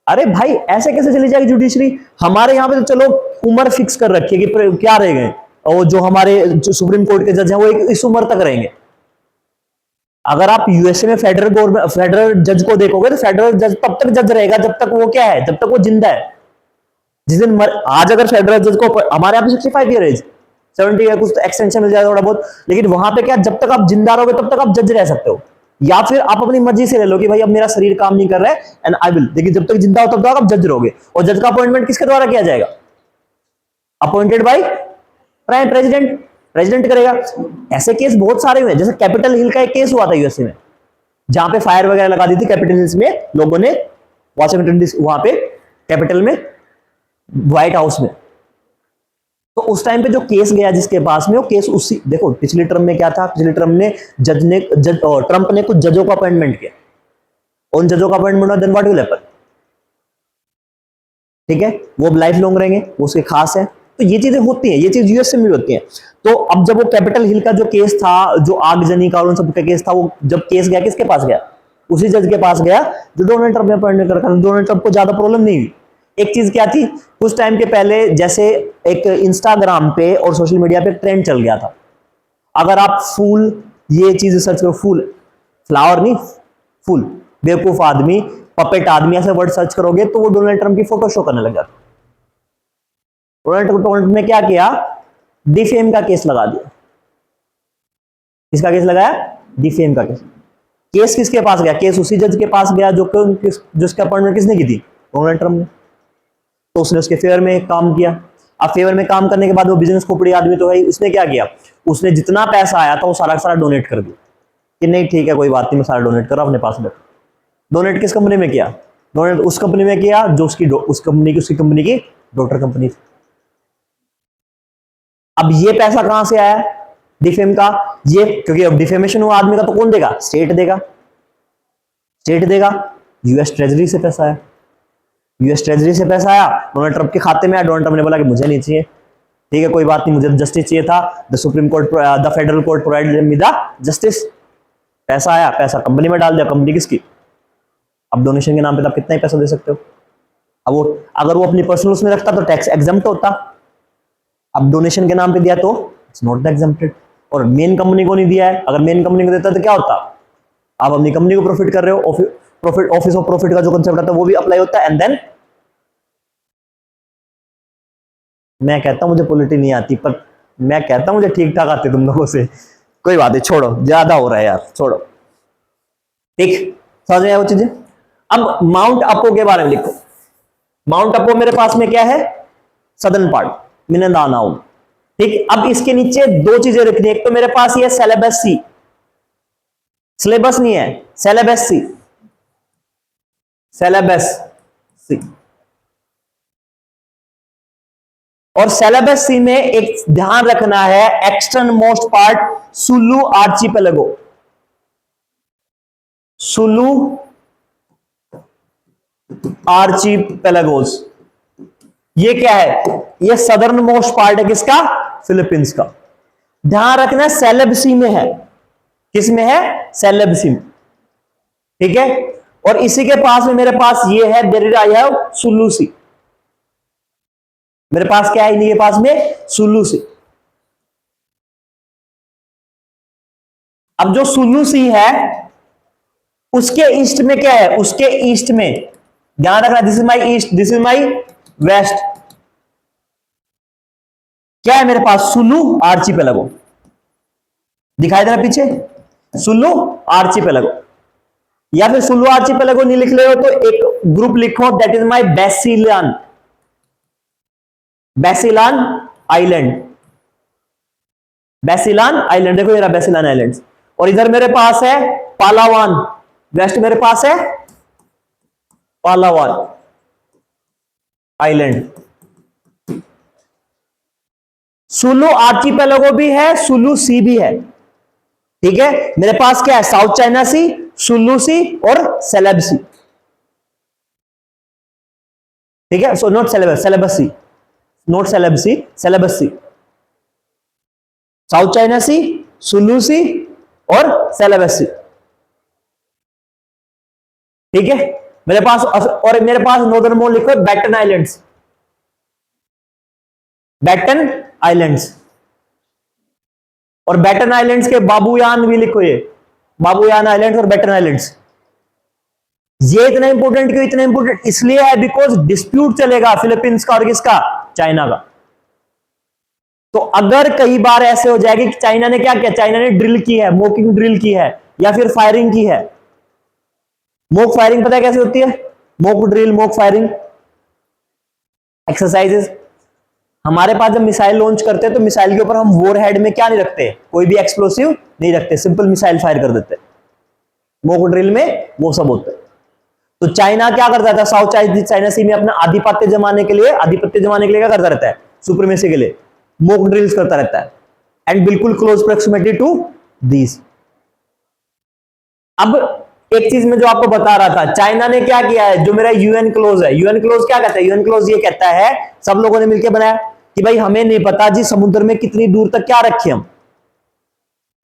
अरे भाई ऐसे कैसे चली जाएगी जुडिशरी? हमारे यहाँ पे तो चलो उम्र फिक्स कर रखी है कि क्या रह गए, और जो हमारे जो सुप्रीम कोर्ट के जज हैं वो इस उम्र तक रहेंगे। अगर आप यूएसए में फेडरल जज को देखोगे तो फेडरल जज तब तक जज रहेगा जब तक वो क्या है, जब तक वो जिंदा है। जिस दिन आज अगर फेडरल जज को, हमारे यहाँ पे 65 ईयर एज, 70 ईयर कुछ तो एक्सटेंशन मिल जाएगा थोड़ा बहुत, लेकिन वहां पे क्या, जब तक आप जिंदा रहोगे तब तक आप जज रह सकते हो। या फिर आप अपनी मर्जी से ले लो कि भाई अब मेरा शरीर काम नहीं कर रहा है एंड आई विल, लेकिन जब तक जिंदा हो तब तक आप जज रहोगे। और जज का अपॉइंटमेंट किसके द्वारा किया जाएगा? Appointed by prime president, president करेगा। ऐसे केस बहुत सारे हुए, जैसे कैपिटल हिल का एक केस हुआ था यूएसए में, जहां पे फायर वगैरह लगा दी थी कैपिटल हिल्स में लोगों ने, वॉशिंगटन डीसी, वहां पे कैपिटल में, व्हाइट हाउस में। तो उस टाइम पे जो केस गया जिसके पास में, वो केस उसी, देखो पिछले टर्म में क्या था, पिछले टर्म में ट्रंप ने कुछ जजों का अपॉइंटमेंट किया, उन जजों का appointment then what will happen. ठीक है, वो लाइफ लॉन्ग रहेंगे, वो उसके खास है। तो ये चीजें होती हैं, ये चीज यूएस में भी होती है। तो अब जब वो कैपिटल हिल का जो केस था, जो आगजनी का और उन सब का केस था, वो जब केस गया किसके पास गया? उसी जज के पास गया जो डोनाल्ड ट्रंप ने अपॉइंट कर रखा था। डोनाल्ड ट्रंप को ज्यादा प्रॉब्लम नहीं हुई। एक चीज क्या थी, कुछ टाइम के पहले जैसे एक इंस्टाग्राम पे और सोशल मीडिया पे ट्रेंड चल गया था, अगर आप फूल, ये चीज सर्च करो, फूल, फ्लावर नहीं, फूल, बेवकूफ आदमी, पपेट आदमी, ऐसे वर्ड सर्च करोगे तो वो डोनाल्ड ट्रंप की फोटो शो करने लग जाता। डोनाल्ड ट्रंप ने क्या किया? डिफेम का केस लगा दिया। किसका केस लगाया? डिफेम का केस। केस किसके पास गया? केस उसी जज के पास गया जिसका अपॉइंटमेंट किसने की थी? डोनाल्ड ट्रंप ने। तो उसने उसके फेवर में काम किया। अब फेवर में काम करने के बाद वो बिजनेस खोपड़ी आदमी तो है, उसने क्या किया? उसने जितना पैसा आया था वो सारा सारा डोनेट कर दिया कि नहीं ठीक है कोई बात नहीं, मैं सारा डोनेट कर रहा हूं, अपने पास रखो। डोनेट किस कंपनी में किया? डोनेट उस कंपनी में किया जो उस कंपनी की डॉटर कंपनी थी। अब ये पैसा कहां से आया डिफेम का? ये क्योंकि अब डिफेमेशन हुआ आदमी का तो कौन देगा? स्टेट देगा। स्टेट देगा। यूएस ट्रेजरी से पैसा आया। यूएस ट्रेजरी से पैसा आया, डोनाल्ड ट्रंप के खाते में आया। डोनाल्ड ट्रंप ने बोला कि मुझे नहीं चाहिए, ठीक है कोई बात नहीं, मुझे जस्टिस चाहिए था, the supreme court, the federal court provided me the justice. पैसा आया, पैसा कंपनी में डाल दिया। कंपनी किसकी? अब डोनेशन के नाम पे आप कितना ही पैसा दे सकते हो। अब वो अगर वो अपनी पर्सनल उसमें रखता तो टैक्स एग्जम्प्ट होता। अब डोनेशन के नाम पे दिया तो इट्स नॉट एग्जम्प्टेड। और मेन कंपनी को नहीं दिया है, अगर मेन कंपनी को देता तो क्या होता? आप अपनी कंपनी को प्रॉफिट कर रहे हो, प्रॉफिट, ऑफिस ऑफ प्रॉफिट का जो कंसेप्ट आता है वो भी अप्लाई होता है। एंड देन मैं कहता हूं मुझे पॉलिटी नहीं आती, पर मैं कहता हूं मुझे ठीक ठाक आती तुम लोगों से। कोई बात नहीं, छोड़ो, ज्यादा हो रहा है यार, छोड़ो। ठीक, समझ में आया वो चीजें। अब माउंट अपो के बारे में लिखो। माउंट अपो मेरे पास में क्या है? Southern part, Mindanao. ठीक, अब इसके नीचे दो चीजें रखनी है। एक तो मेरे पास ये सिलेबस सी, सिलेबस नहीं है, सिलेबस सी, सिलेबस सी। और सिलेबस सी में एक ध्यान रखना है, extern most part Sulu आर्चिपेलगो। Sulu आर्चिपेलगोस, ये क्या है? ये सदर्न मोस्ट पार्ट है किसका? फिलीपींस का। ध्यान रखना सेलेबसी में है। किस में है? सेलेबसी में। ठीक है, और इसी के पास में मेरे पास ये है, देयर आई हैव सुलूसी। मेरे पास क्या है इनके पास में, सुलू सी। अब जो सुलू सी है उसके ईस्ट में क्या है, उसके ईस्ट में ध्यान रखना, this is my east, this is my waste, क्या है मेरे पास, सुलू आर्चिपेलागो, दिखाई दे रहा पीछे, सुलू आर्चिपेलागो। या फिर सुलू आर्चिपेलागो नहीं लिख रहे हो तो एक ग्रुप लिखो, that is my Basilan, Basilan island, Basilan island, देखो ये रहा बेसिलान आइलैंड। और इधर मेरे पास है पालावान, वेस्ट मेरे पास है पालावान आइलैंड। सुलू आर्चिपेलागो भी है, सुलू सी भी है, ठीक है। मेरे पास क्या है, south China Sea, Sulu Sea और सेलेब सी, ठीक है। So not Celebes, Celebes Sea, not Celeb Sea, Celebes Sea, South China Sea, Sulu Sea और सेलेबस सी, ठीक है। मेरे पास, और मेरे पास नॉर्दर्न मोस्ट लिखो बैटन आइलैंड्स, बैटन आइलैंड्स, और बैटन आइलैंड्स के बाबूयान भी लिखो, ये बाबूयान आइलैंड्स और बैटन आइलैंड्स। ये इतना इंपॉर्टेंट क्यों, इतना इंपॉर्टेंट इसलिए है बिकॉज डिस्प्यूट चलेगा फिलीपींस का और किसका, चाइना का। तो अगर कई बार ऐसे हो जाएगा कि चाइना ने क्या किया, चाइना ने ड्रिल की है, मोकिंग ड्रिल की है या फिर फायरिंग की है। मोक फायरिंग पता है कैसे होती है, mock drill, mock firing exercises. हमारे पास जब मिसाइल लॉन्च करते हैं तो मिसाइल के ऊपर हम वॉर हेड में क्या नहीं रखते, कोई भी एक्सप्लोसिव नहीं रखते, सिंपल मिसाइल फायर कर देते। मोक ड्रिल में वो सब होता है। तो चाइना क्या करता था, साउथ चाइना सी में अपना आधिपत्य जमाने के लिए, आधिपत्य जमाने के लिए क्या करता रहता है, सुप्रीमेसी के लिए मोक ड्रिल्स करता रहता है, एंड बिल्कुल क्लोज प्रोक्सिमिटी टू दीज। अब एक चीज में जो आपको बता रहा था, चाइना ने क्या किया है, जो मेरा यूएन क्लोज है, यूएन क्लोज क्या कहता है, यूएन क्लोज ये कहता है, सब लोगों ने मिलकर बनाया कि भाई हमें नहीं पता जी समुद्र में कितनी दूर तक क्या रखे हम,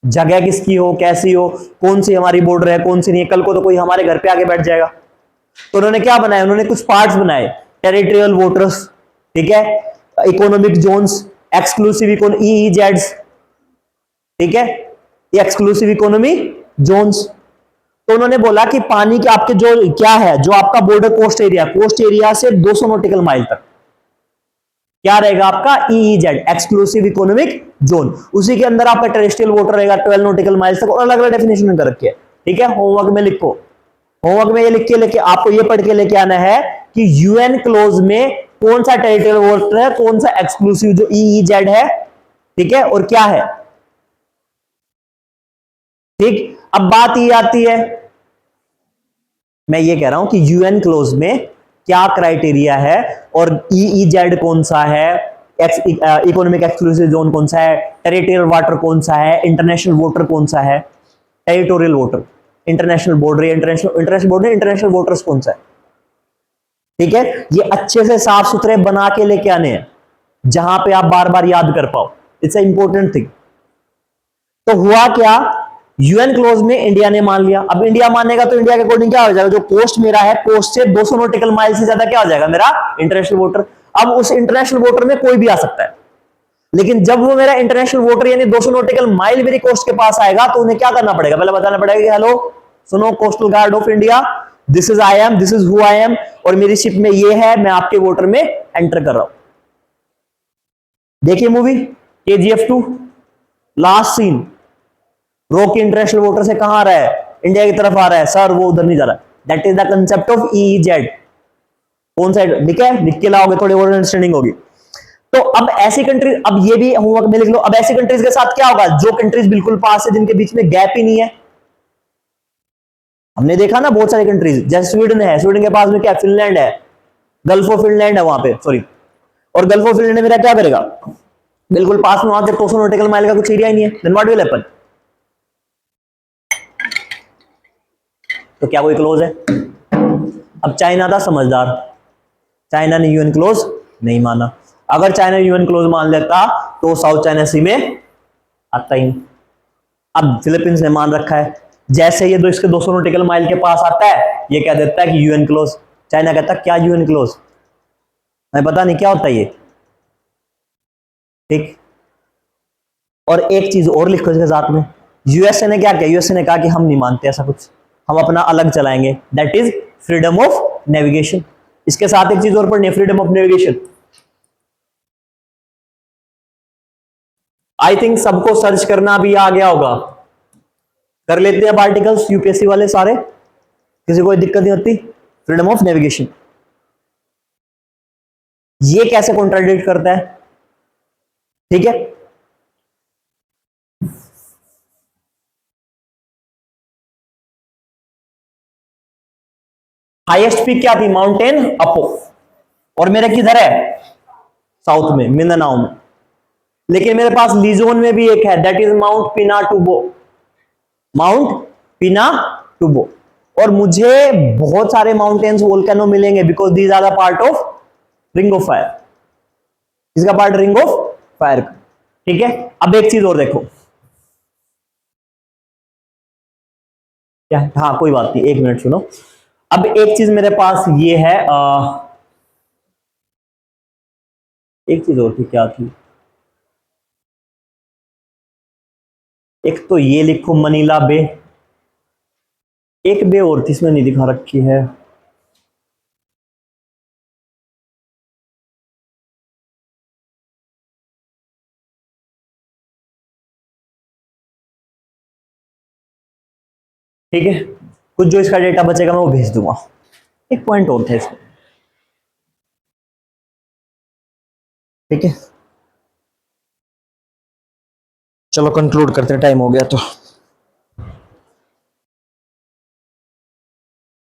जगह किसकी हो, कैसी हो, कौन सी हमारी बॉर्डर है, कौन सी नहीं है, कल को तो कोई हमारे घर पे आके बैठ जाएगा। तो उन्होंने क्या बनाया, उन्होंने कुछ पार्ट्स बनाए, टेरिटोरियल वाटर्स, ठीक है, इकोनॉमिक जोन्स, एक्सक्लूसिव ईईजेड्स, ठीक है, ये एक्सक्लूसिव इकोनॉमी जोन्स। तो उन्होंने बोला कि पानी के आपके जो क्या है, जो आपका बॉर्डर कोस्ट एरिया से 200 नॉटिकल माइल तक क्या रहेगा आपका, ईईजेड, एक्सक्लूसिव इकोनॉमिक जोन। उसी के अंदर आपका टेरेस्ट्रियल वाटर रहेगा 12 नॉटिकल माइल तक, और अलग अलग डेफिनेशन कर रखी है, ठीक है। होमवर्क में लिखो, होमवर्क में ये लिख के लेके आपको ये पढ़ के लेके आना है कि यूएन क्लोज में कौन सा टेरिटोरियल वाटर है, कौन सा एक्सक्लूसिव जो ईईजेड है, ठीक है, और क्या है, ठीक। अब बात ये आती है, मैं ये कह रहा हूं कि यूएन क्लोज में क्या क्राइटेरिया है और ईईजेड कौन सा है, इकोनॉमिक एक्सक्लूसिव जोन कौन सा है, टेरिटोरियल वाटर कौन सा है, इंटरनेशनल वाटर कौन सा है, territorial water, international border, international border, international waters कौन सा है, ठीक है। ये अच्छे से साफ सुथरे बना के लेके आने हैं जहां पे आप बार बार याद कर पाओ, इट्स अ इंपॉर्टेंट थिंग। तो हुआ क्या, यूएन क्लोज में इंडिया ने मान लिया। अब इंडिया मानेगा तो इंडिया के अकॉर्डिंग क्या हो जाएगा, जो कोस्ट मेरा है, कोस्ट से 200 नॉटिकल माइल से ज्यादा क्या हो जाएगा मेरा इंटरनेशनल वाटर। अब उस इंटरनेशनल वाटर में कोई भी आ सकता है, लेकिन जब वो मेरा इंटरनेशनल वाटर यानी 200 नॉटिकल माइल मेरी कोस्ट के पास आएगा तो उन्हें क्या करना पड़ेगा, पहले बताना पड़ेगा कि हेलो सुनो coastal guard of India, this is I am, this is who I am, और मेरी शिप में ये है, मैं आपके वाटर में एंटर कर रहा हूं। देखिए movie KGF 2, last scene, Rocky international water से कहां आ रहा है, इंडिया की तरफ आ रहा है, सर वो उधर नहीं जा रहा। That is the concept of EEZ. कौन सा लिख है, लिख के लाओगे थोड़ी और अंडरस्टैंडिंग होगी। तो अब ऐसी कंट्रीज, अब ये भी होमवर्क में लिख लो, अब ऐसी कंट्रीज के साथ क्या होगा, जो कंट्रीज बिल्कुल पास है, जिनके बीच में गैप ही नहीं है। हमने देखा ना बहुत सारी कंट्रीज, जैसे स्वीडन है, स्वीडन के पास में क्या, फिनलैंड है, गल्फ ऑफ फिनलैंड है वहां पे, सॉरी, और गल्फ ऑफ फिनलैंड मेरा क्या करेगा, बिल्कुल पास में, वहां से 200 नॉटिकल माइल का कुछ एरिया ही नहीं है, देन व्हाट विल हैपन। तो क्या कोई क्लोज है। अब चाइना था समझदार, चाइना ने यूएन क्लोज नहीं माना। अगर चाइना यूएन क्लोज मान लेता तो साउथ चाइना सी में आता ही। अब फिलीपींस ने मान रखा है, जैसे ये इसके 200 नॉटिकल माइल के पास आता है, ये कह देता है कि यूएन क्लोज। चाइना कहता है क्या यूएन क्लोज, मैं पता नहीं क्या होता है ये, ठीक। और एक चीज और लिखो इसके साथ में, यूएसए ने क्या किया, यूएसए ने कहा कि हम नहीं मानते ऐसा कुछ, हम अपना अलग चलाएंगे, that is freedom of navigation. इसके साथ एक चीज और पढ़नी है, freedom of navigation. I think सबको सर्च करना भी आ गया होगा, कर लेते हैं आर्टिकल्स यूपीएससी वाले सारे, किसी को कोई दिक्कत नहीं होती। फ्रीडम ऑफ नेविगेशन ये कैसे कॉन्ट्राडिक्ट करता है, ठीक है। हाईएस्ट पीक क्या थी, माउंटेन अपो, और मेरे किधर है, साउथ में, मिंदानाओ में। लेकिन मेरे पास लीजोन में भी एक है, that is Mount Pinatubo, Mount Pinatubo. और मुझे बहुत सारे माउंटेन्स वोल्केनो मिलेंगे because these are the part of ring of fire. इसका पार्ट रिंग ऑफ फायर, ठीक है। अब एक चीज और देखो, क्या है, हाँ कोई बात नहीं, एक मिनट सुनो। अब एक चीज मेरे पास ये है, एक चीज और थी, क्या थी, एक तो ये लिखो मनीला बे, एक बे और थी इसमें नहीं दिखा रखी है, ठीक है। कुछ जो इसका डेटा बचेगा मैं वो भेज दूंगा। एक पॉइंट और था इसमें, ठीक है। चलो कंक्लूड करते हैं, टाइम हो गया तो।